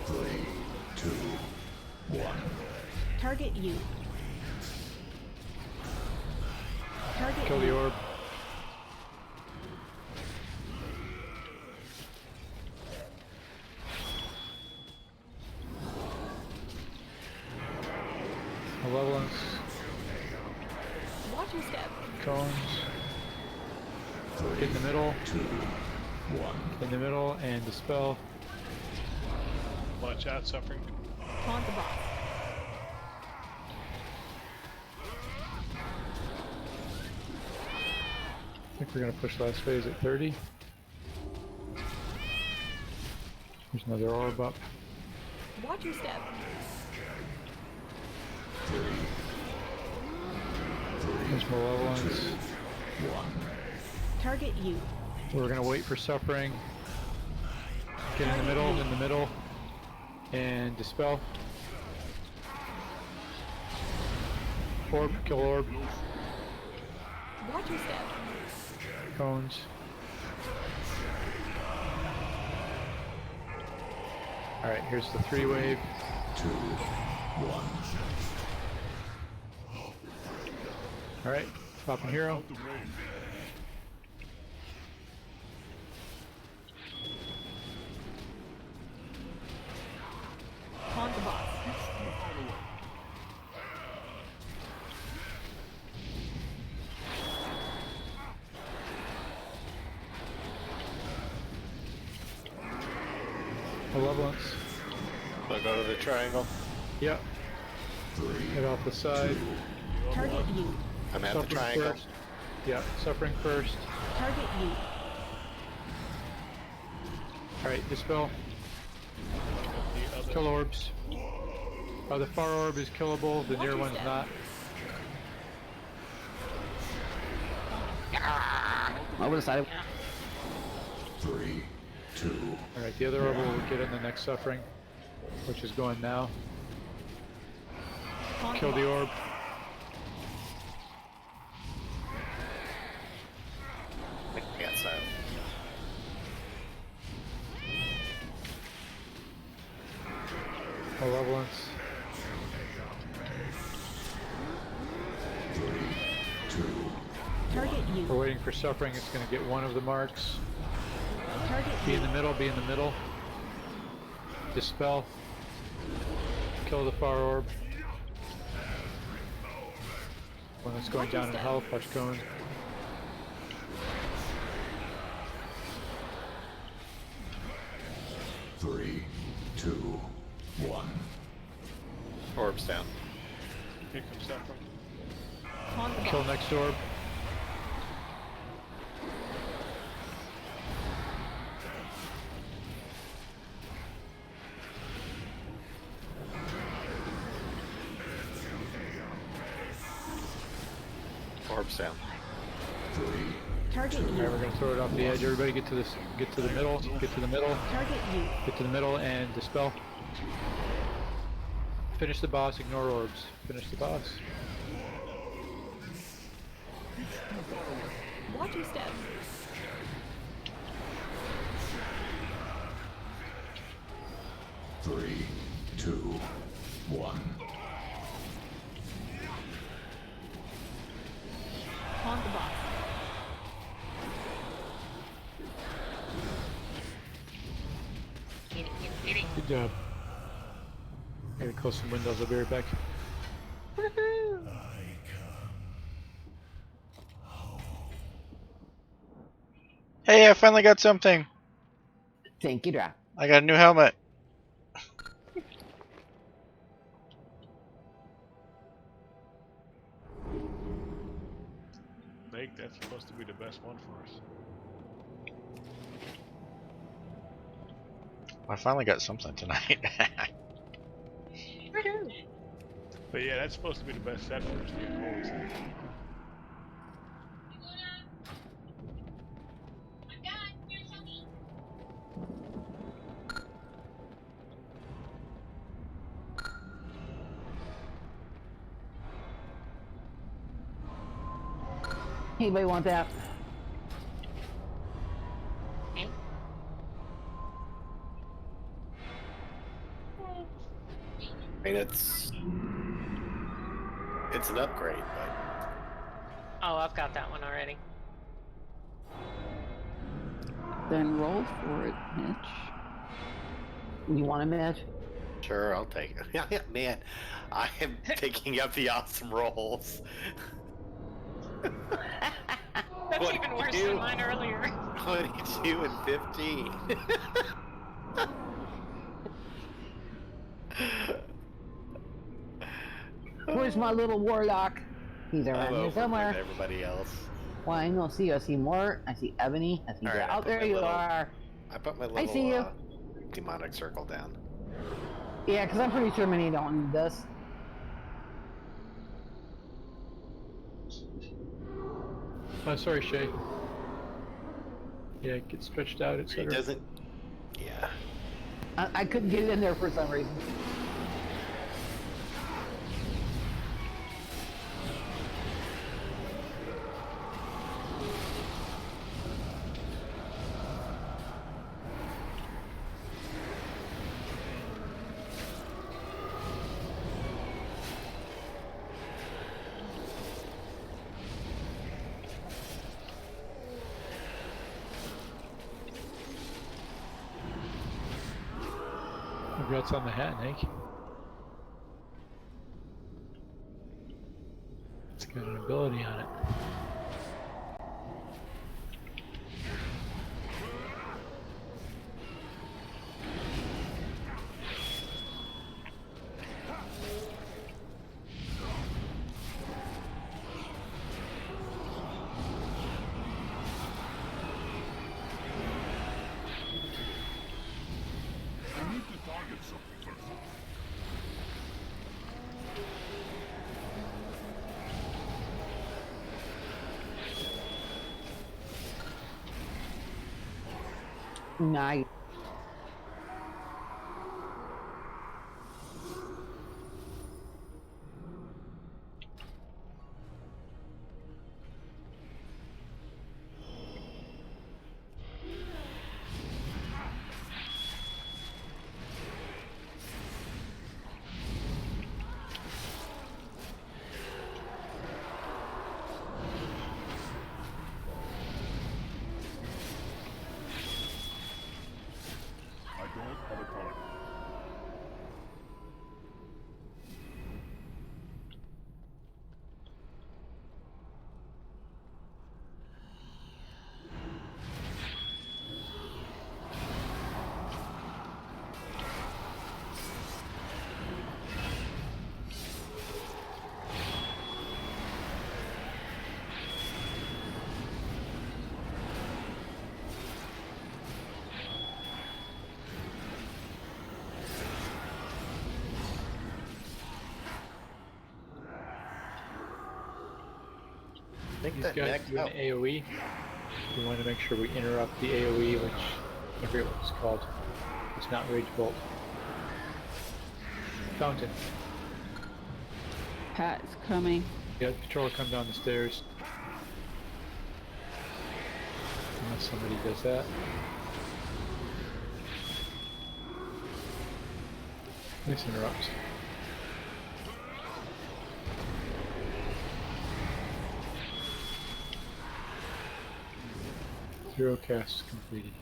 3, 2, 1. Target you. Target Kill the you. orb. Malevolence. Watch your step. Cones. Get in the middle. 2, 1. In the middle and Dispel. Watch out, Suffering. Haunt the boss. I think we're going to push last phase at 30. There's another orb up. Watch your step. 3, There's Malevolence. 1. Target you. We're going to wait for Suffering. Get in the middle, and Dispel. Orb, kill orb. Watch your step. Cones. Alright, here's the 3-wave. 2, 1. Alright, popping hero. Haunt the boss. Malevolence. So go to the triangle. Yep. Head off the side. Target you. I'm at the triangle. First. Yep, Suffering first. Target you. Alright, Dispel. Kill orbs. The far orb is killable, the near one's not. Over the side. 3, 2. Alright, the other orb will get in the next Suffering, which is going now. Kill the orb. malevolence. Target you. We're waiting for suffering. It's going to get one of the marks. Target Be you. in the middle. Be in the middle. Dispel. Kill the far orb. One that's going down in health. Watch cone. Three, two, one. Orbs down. Here comes suffering. Haunt the Kill boss. next orb. Orbs down. Target Alright, you. we're gonna throw it off the edge. Everybody get to this. Get to the middle. Get to the middle. Target you. Get to the middle and dispel. Finish the boss. Ignore orbs. Finish the boss. Watch your step. Three, two, one. Haunt the boss. Good job. Maybe close some windows. I'll be right back. Hey, I finally got something. Thank you, Dra. I got a new helmet. Nate, that's supposed to be the best one for us. I finally got something tonight. But yeah, that's supposed to be the best set for us to get gold. Anybody want that? I mean, it's an upgrade, but Oh, I've got that one already. Then roll for it, Mitch. You want a match? sure, I'll take it. Yeah, man, I am picking up the awesome rolls. That's even worse than mine earlier. 22 and 15. Where's my little warlock? He's I'm around here over with somewhere. everybody else. Well, I don't see you. I see Mort. I see Ebony. I see All Dra. right, I Oh, put there my you little- are. I put my I little see you. demonic circle down. Yeah, because I'm pretty sure many don't need this. Oh, sorry, Shay. Yeah, it gets stretched out, It etc. doesn't. Yeah. I couldn't get it in there for some reason. Congrats on the hat, Nick. It's got an ability on it. I need to target something first. Nice. think These that guys next. do an Oh, AoE. We want to make sure we interrupt the AoE, which I forget what it's called. It's not Rage Bolt. Fountain. Pat is coming. Yeah, controller come down the stairs. Unless somebody does that. This interrupts. Zero casts completed.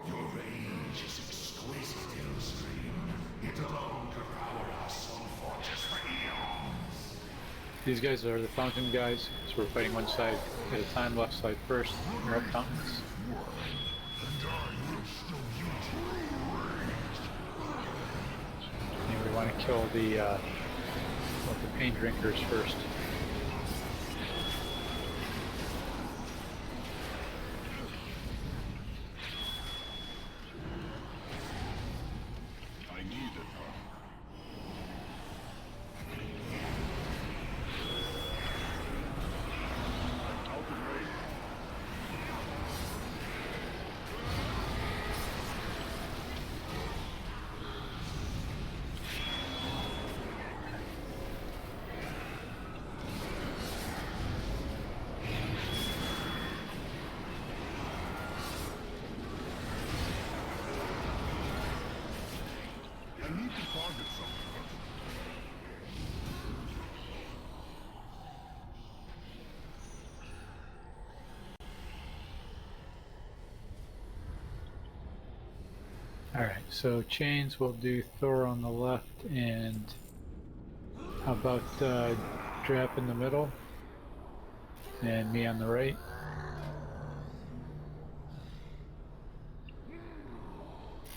Your rage is exquisite, Illstream. It alone could power our soul fortress for eons. These guys are the fountain guys, so we're fighting one side at a time, left side first. We're up fountains. And we want to kill the pain drinkers first. I need it. I need to target something. Alright, so chains will do Thor on the left, and how about Drap in the middle, and me on the right.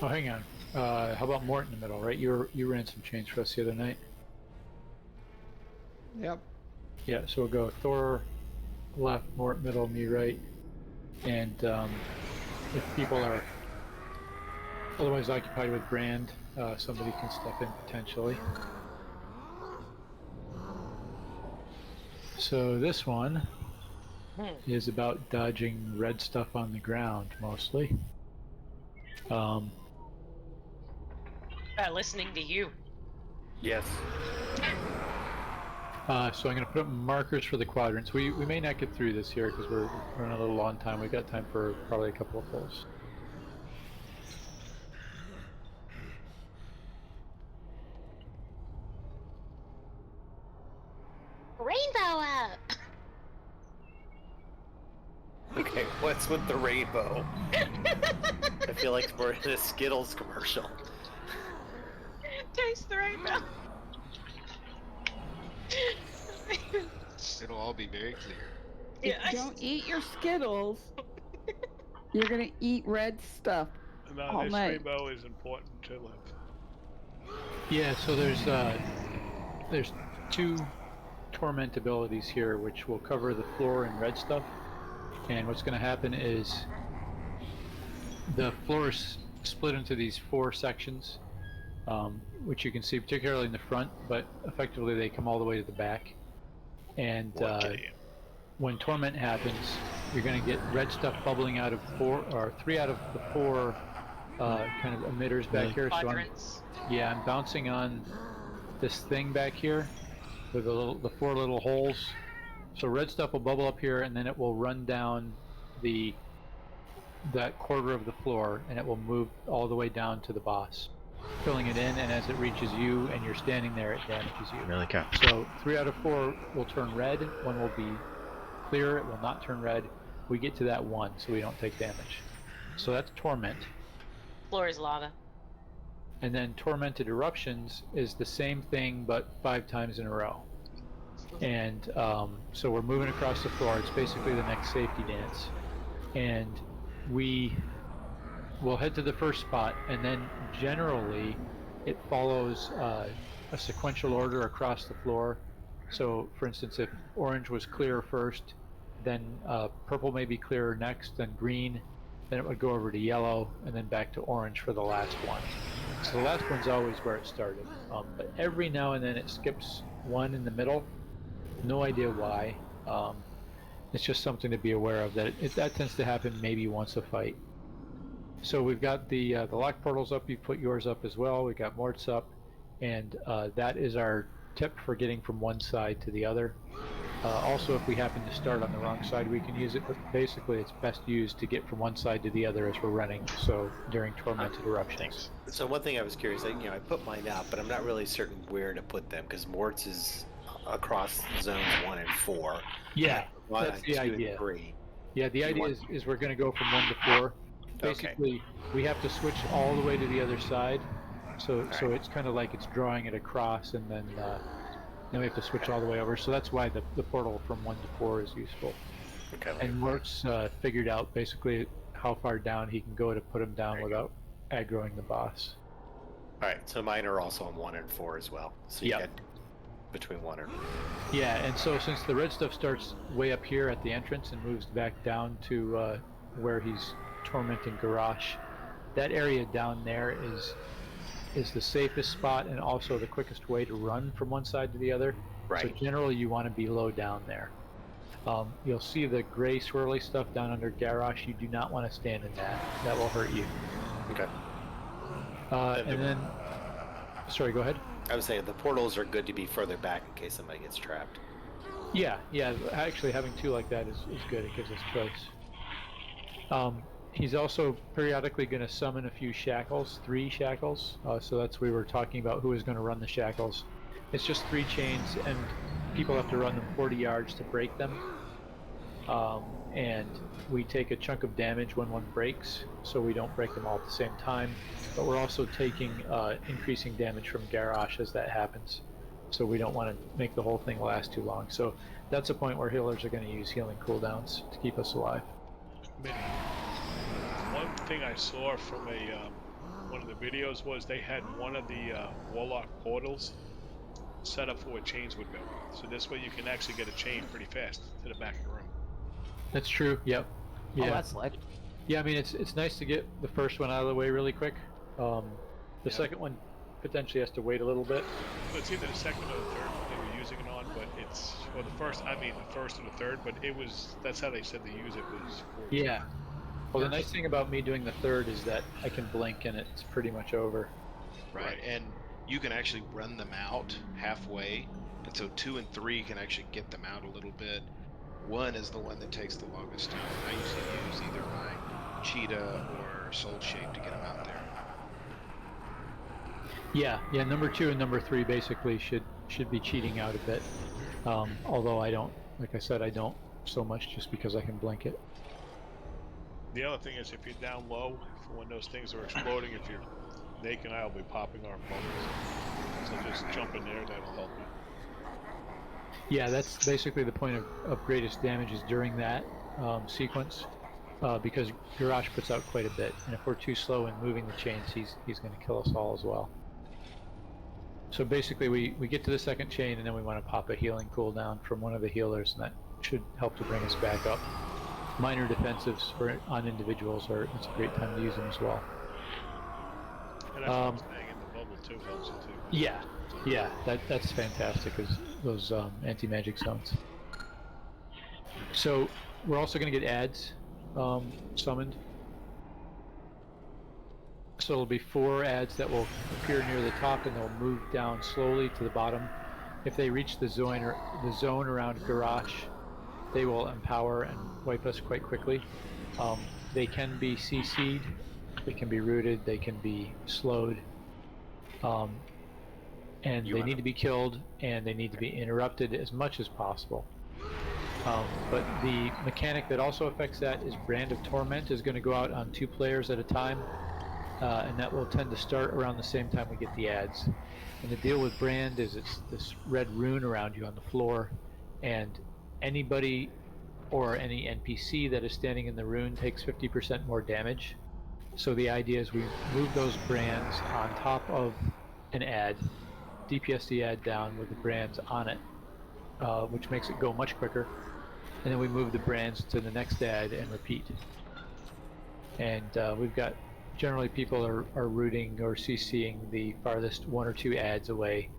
Oh, hang on. How about Mort in the middle, right? You ran some chains for us the other night. Yep. Yeah, so we'll go Thor left, Mort middle, me right. And if people are otherwise occupied with Brand, somebody can step in potentially. So this one is about dodging red stuff on the ground, mostly. Listening to you. yes. So I'm going to put up markers for the quadrants. We may not get through this here because we're running a little long time. We've got time for probably a couple of pulls. Rainbow up! Okay, what's with the rainbow? I feel like we're in a Skittles commercial. Taste the rainbow. It'll all be very clear. If you don't eat your Skittles, you're gonna eat red stuff No, all this night. rainbow is important to live. Yeah, so there's two torment abilities here which will cover the floor in red stuff. And what's going to happen is the floor is split into these 4 sections, which you can see particularly in the front, but effectively they come all the way to the back. And Okay. when Torment happens, you're going to get red stuff bubbling out of 3 out of the 4 kind of emitters back here. Quadrants. So I'm bouncing on this thing back here with the 4 little holes. So red stuff will bubble up here, and then it will run down that quarter of the floor, and it will move all the way down to the boss, filling it in, and as it reaches you and you're standing there, it damages you. Really cow. So 3 out of 4 will turn red, 1 will be clear, it will not turn red. We get to that 1, so we don't take damage. So that's Torment. Floor is lava. And then Tormented Eruptions is the same thing, but 5 times in a row. And so we're moving across the floor. It's basically the next safety dance. And we will head to the first spot, and then generally it follows a sequential order across the floor. So, for instance, if orange was clear first, then purple may be clearer next, then green, then it would go over to yellow, and then back to orange for the last one. So the last one's always where it started. But every now and then it skips one in the middle. No idea why. It's just something to be aware of, that that tends to happen maybe once a fight. So we've got the lock portals up. You put yours up as well. We got Mort's up, and that is our tip for getting from one side to the other. Also, if we happen to start on the wrong side, we can use it, but basically it's best used to get from one side to the other as we're running, so during Tormented Eruptions. So one thing I was curious, I put mine out, but I'm not really certain where to put them, because Mort's is across zones 1 and 4. Yeah, that's the idea. 3. Yeah, the idea is we're going to go from 1 to 4. Basically, we have to switch all the way to the other side, so it's kind of like it's drawing it across, and then we have to switch all the way over. So that's why the portal from 1 to 4 is useful. Okay. And Mort's figured out basically how far down he can go to put him down without aggroing the boss. All right, so mine are also on 1 and 4 as well. So you get between 1 and 4. Yeah, and so since the red stuff starts way up here at the entrance and moves back down to where he's tormenting Garrosh, that area down there is the safest spot and also the quickest way to run from one side to the other. Right. So generally you want to be low down there. You'll see the gray swirly stuff down under Garrosh. You do not want to stand in that. That will hurt you. Okay. And then, sorry, go ahead. I was saying the portals are good to be further back in case somebody gets trapped. Yeah, actually having 2 like that is good. It gives us choice. He's also periodically going to summon a few shackles, 3 shackles. So that's we were talking about who is going to run the shackles. It's just 3 chains, and people have to run them 40 yards to break them. And we take a chunk of damage when one breaks, so we don't break them all at the same time. But we're also taking increasing damage from Garrosh as that happens. So we don't want to make the whole thing last too long. So that's a point where healers are going to use healing cooldowns to keep us alive. One thing I saw from one of the videos was they had one of the Warlock portals set up for where chains would go. So this way you can actually get a chain pretty fast to the back of the room. That's true. Yep. Yeah. Oh, that's slick. Yeah, I mean it's nice to get the first one out of the way really quick. The second one potentially has to wait a little bit. So it's either the second or the third one they were using it on, but it's the first or the third, but that's how they said to use it was for. Yeah. Well, the nice thing about me doing the third is that I can blink and it's pretty much over. Right, and you can actually run them out halfway, and so 2 and 3 can actually get them out a little bit. 1 is the one that takes the longest time. I usually use either my Cheetah or Soul Shape to get them out there. Yeah, number 2 and number 3 basically should be cheating out a bit. Although I don't, like I said, I don't so much just because I can blink it. The other thing is if you're down low, for when those things are exploding, if you're Nate and I will be popping our bubbles. So just jump in there, that'll help you. Yeah, that's basically the point of greatest damage is during that sequence, because Garrosh puts out quite a bit, and if we're too slow in moving the chains, he's going to kill us all as well. So basically we get to the second chain, and then we want to pop a healing cooldown from one of the healers, and that should help to bring us back up. Minor defensives on individuals it's a great time to use them as well. And that's what I'm saying in the bubble too helps it too. Yeah, yeah, that's fantastic. Is those anti-magic zones. So we're also going to get ads summoned. So there'll be 4 ads that will appear near the top, and they'll move down slowly to the bottom. If they reach the zone around Garrosh, they will empower and wipe us quite quickly. They can be CC'd, they can be rooted, they can be slowed, and they need to be killed, and they need to be interrupted as much as possible. But the mechanic that also affects that is Brand of Torment is going to go out on 2 players at a time, and that will tend to start around the same time we get the ads. And the deal with Brand is it's this red rune around you on the floor, and anybody or any NPC that is standing in the rune takes 50% more damage. So the idea is we move those brands on top of an ad, DPS the ad down with the brands on it, which makes it go much quicker. And then we move the brands to the next ad and repeat. And we've got, generally people are rooting or CCing the farthest 1 or 2 ads away.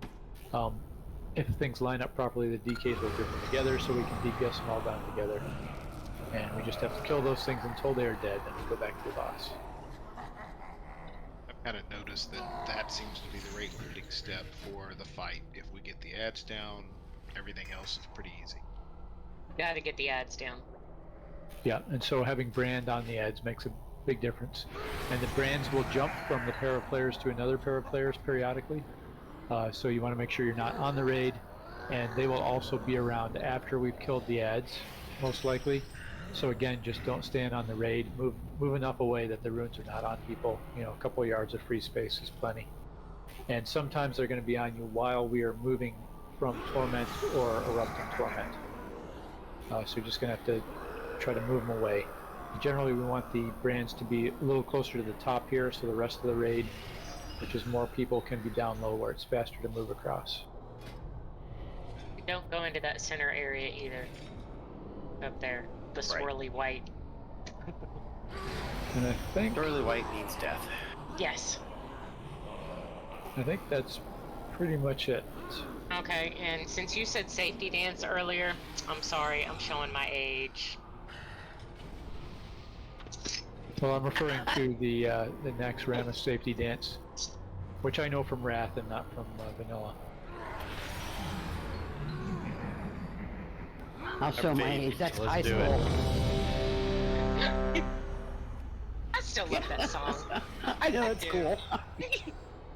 If things line up properly, the DKs will group them together so we can DPS them all down together. And we just have to kill those things until they are dead, then we go back to the boss. I've kind of noticed that seems to be the rate limiting step for the fight. If we get the ads down, everything else is pretty easy. Gotta get the ads down. Yeah, and so having Brand on the ads makes a big difference. And the brands will jump from the pair of players to another pair of players periodically. So you want to make sure you're not on the raid, and they will also be around after we've killed the ads, most likely. So again, just don't stand on the raid. Move enough away that the runes are not on people. You know, a couple yards of free space is plenty. And sometimes they're going to be on you while we are moving from Torment or Erupting Torment. So you're just going to have to try to move them away. Generally, we want the brands to be a little closer to the top here, so the rest of the raid, which is more people, can be down low where it's faster to move across. Don't go into that center area either. Up there. The swirly white. And I think Swirly white means death. Yes. I think that's pretty much it. Okay, and since you said safety dance earlier, I'm sorry, I'm showing my age. Well, I'm referring to the Naxxramas safety dance, which I know from Wrath and not from Vanilla. I'll show my age. That's high school. I still love that song. I know, it's cool.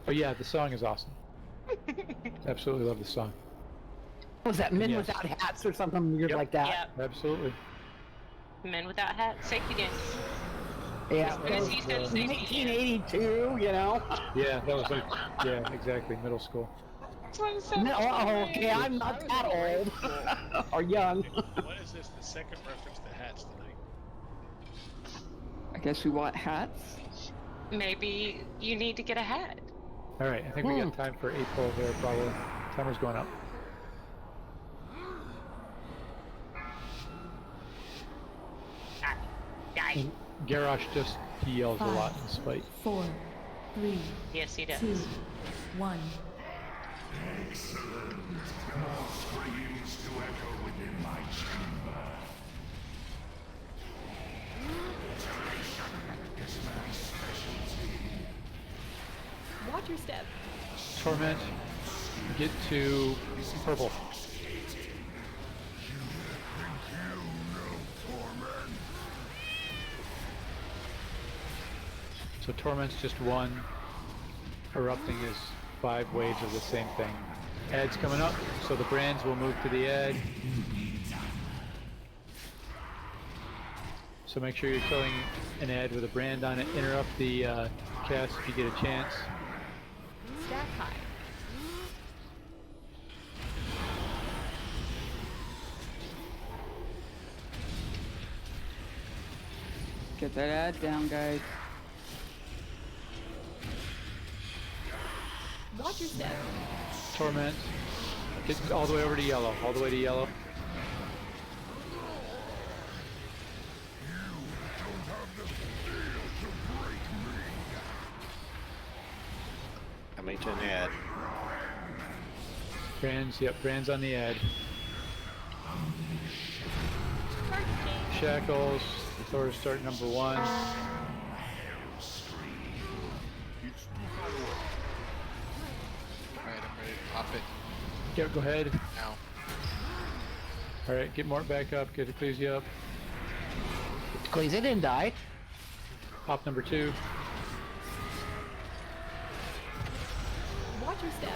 But yeah, the song is awesome. Absolutely love the song. Was that Men Without Hats or something weird like that? Yep. Absolutely. Men Without Hats, safety dance. Yeah, As soon as you said safety dance. 1982, you know? Yeah, that was like, yeah, exactly, middle school. No, okay, I'm not that old. Or young. What is this? The second reference to hats tonight. I guess we want hats. Maybe you need to get a hat. Alright, I think we got time for April there, probably. Timer's going up. Die. Garrosh just, he yells a lot in spite. 4, 3, Yes, he does. 2, 1. Excellent. More screams to echo within my chamber. Iteration is my specialty. Watch your step. Torment, get to purple. So Torment's just 1. Erupting is 5 waves of the same thing. Ad's coming up, so the brands will move to the ad. So make sure you're killing an ad with a brand on it. Interrupt the cast if you get a chance. Stack high. Get that ad down, guys. Watch your step. Torment. Get all the way over to yellow. All the way to yellow. Coming to an ad. Brands, yep, Brands on the ad. Shackles, Thor start number 1. Alright, I'm ready to pop it Yep, go ahead. now. Alright, get Mort back up, get Ecclesia up. Ecclesia didn't die. Pop number 2. Watch your step.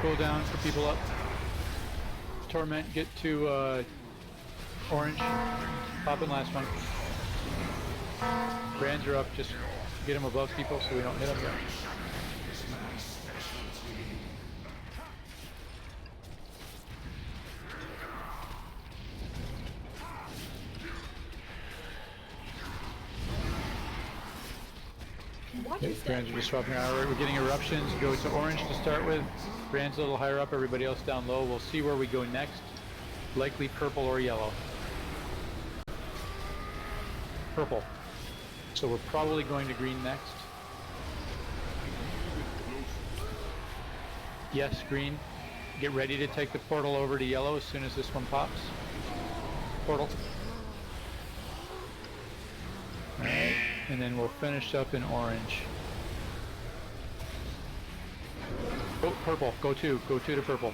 Cool down for people up. Torment, get to orange. Pop in last one. Brands are up, just get them above people so we don't hit them yet. Watch Okay, your step. Brands are just swapping around. We're getting eruptions. Go to orange to start with. Brands a little higher up, everybody else down low. We'll see where we go next. Likely purple or yellow. Purple. So we're probably going to green next. Yes, green. Get ready to take the portal over to yellow as soon as this one pops. Portal. Alright, and then we'll finish up in orange. Oh, purple. Go to purple.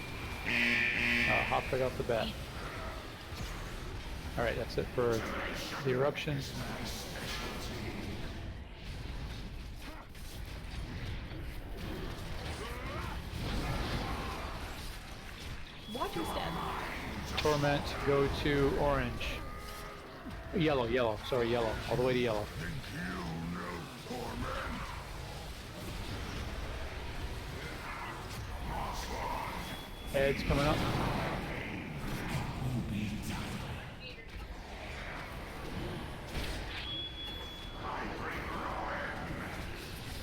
Hop right off the bat. Alright, that's it for the eruption. Watch your step. Torment, go to orange. Yellow, sorry, yellow. All the way to yellow. Heads coming up.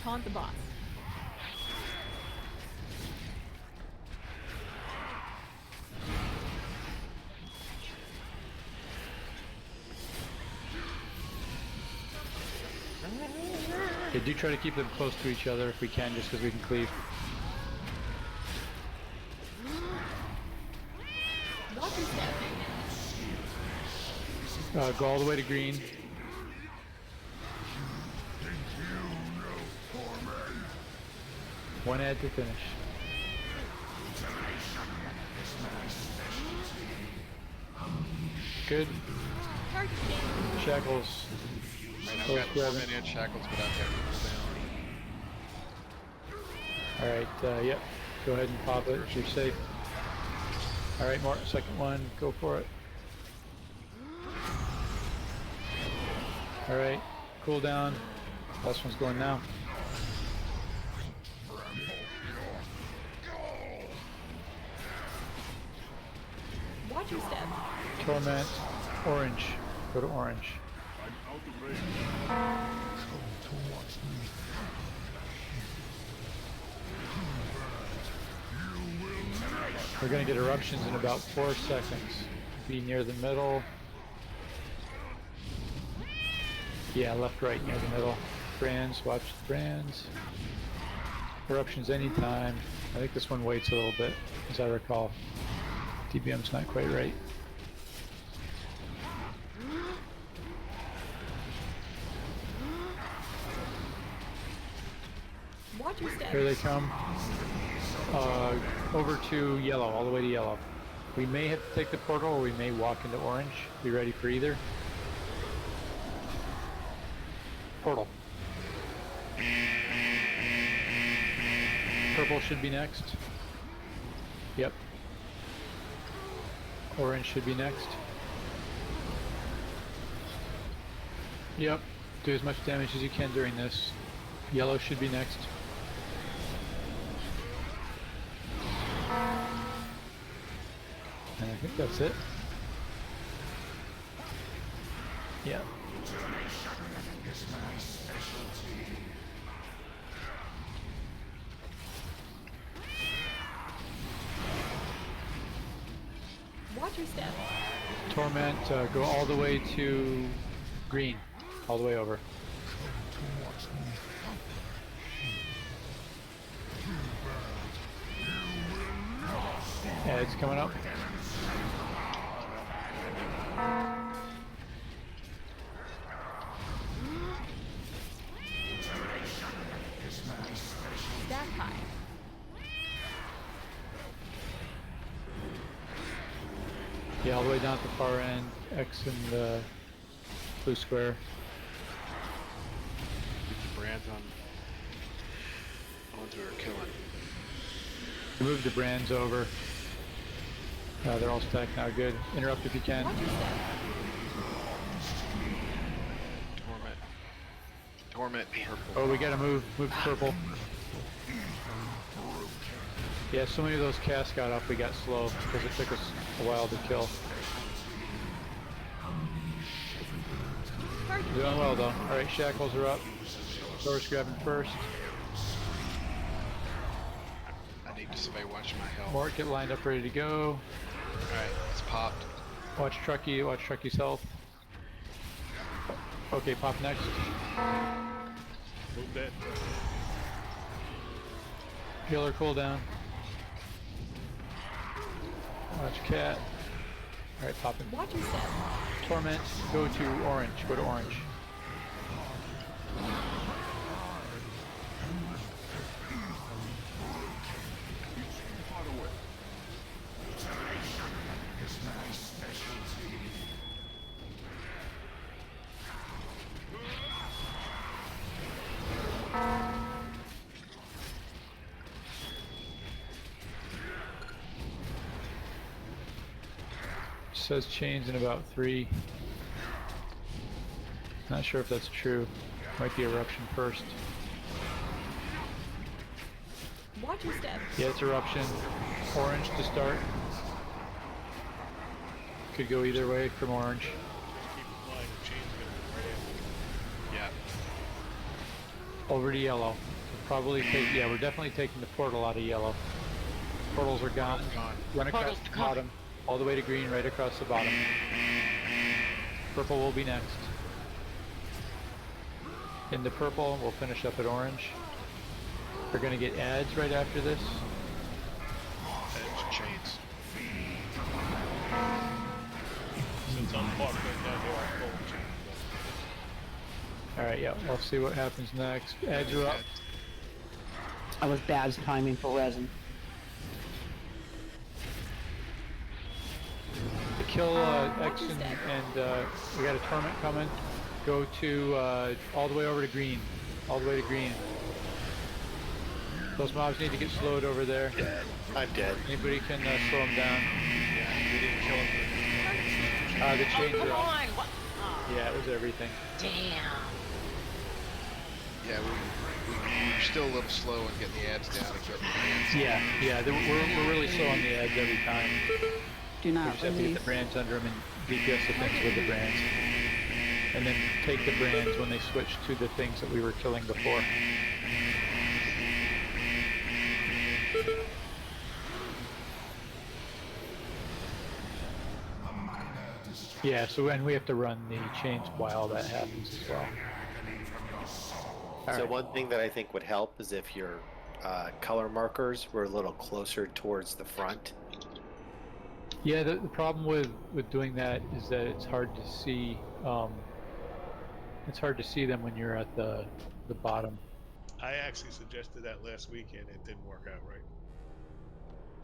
Taunt the boss. Okay, do try to keep them close to each other if we can, just because we can cleave. Watch your step. Go all the way to green. One ad to finish. Good. Target game. Shackles. Right, I've Close got grabbing. Torment and Shackles without having to Alright, yep. Go ahead and pop it if you're safe. Alright, Mark, second one. Go for it. Alright, cool down. Last one's going now. Watch your step. Torment, orange. Go to orange. We're going to get eruptions in about 4 seconds. Be near the middle. Yeah, left, right, near the middle. Brands, watch the brands. Eruptions anytime. I think this one waits a little bit, as I recall. DBM's not quite right. Watch your step. Here they come. Over to yellow, all the way to yellow. We may have to take the portal, or we may walk into orange. Be ready for either. Portal. Purple should be next. Yep. Orange should be next. Yep. Do as much damage as you can during this. Yellow should be next. And I think that's it. Yeah. Watch your step. Torment, go all the way to green. All the way over. Ads coming up. That high. Yeah, all the way down at the far end. X in the blue square. Get the brands onto her killing. Move the brands over. They're all stacked now. Good. Interrupt if you can. Torment purple. Oh, we gotta move to purple. Yeah, so many of those casts got up, we got slow because it took us a while to kill. Doing well though. Alright, shackles are up. Doors grabbing first. I need to somebody watch my health. Mort, get lined up, ready to go. Alright, it's popped. Watch Trucky's health. Okay, pop next. Move that. Healer cooldown. Watch Cat. Alright, popping. Watch your step. Torment, go to orange. Go to orange. Says chains in about 3. Not sure if that's true. Might be eruption first. Watch your step. Yeah, it's eruption. Orange to start. Could go either way from orange. Keep in mind the chain's gonna be right after. Yeah. Over to yellow. We'll probably take, yeah, we're definitely taking the portal out of yellow. Portals are gone. Run across the bottom. All the way to green, right across the bottom. Purple will be next. Into purple, we'll finish up at orange. We're gonna get ads right after this. Edge chains. Since I'm popped right down here, I'll pull the chain. Alright, yeah, we'll see what happens next. Ads are up. That was bad timing for resin. Kill X and we got a torment coming. Go to all the way over to green. All the way to green. Those mobs need to get slowed over there. I'm dead. Anybody can slow them down. Yeah, we didn't kill him. The chains Come are up. on! What? Yeah, it was everything. Damn. Yeah, we're still a little slow in getting the ads down and getting the brands. Yeah, we're really slow on the ads every time. Do We not just have to get release. the brands under them and DPS the things with the brands. And then take the brands when they switch to the things that we were killing before. Yeah, so and we have to run the chains while that happens as well. So one thing that I think would help is if your color markers were a little closer towards the front. Yeah, the problem with doing that is that it's hard to see. It's hard to see them when you're at the bottom. I actually suggested that last weekend. It didn't work out right.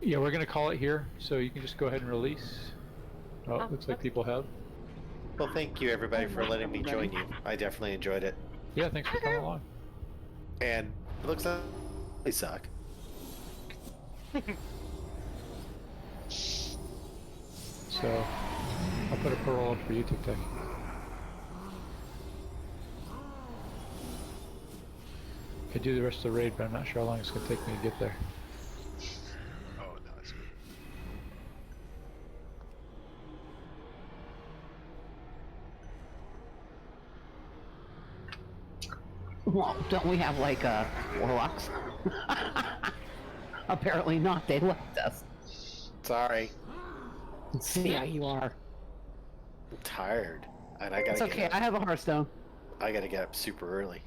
Yeah, we're gonna call it here, so you can just go ahead and release. Oh, looks like people have. Well, thank you everybody for letting me join you. I definitely enjoyed it. Yeah, thanks for coming along. And it looks like they suck. So I'll put a pearl up for you, Tic Tac. I could do the rest of the raid, but I'm not sure how long it's gonna take me to get there. Oh, no, that's good. Well, don't we have like warlocks? Apparently not. They left us. Sorry. See how you are. I'm tired. And I gotta It's okay. get I up. have a Hearthstone. I gotta get up super early.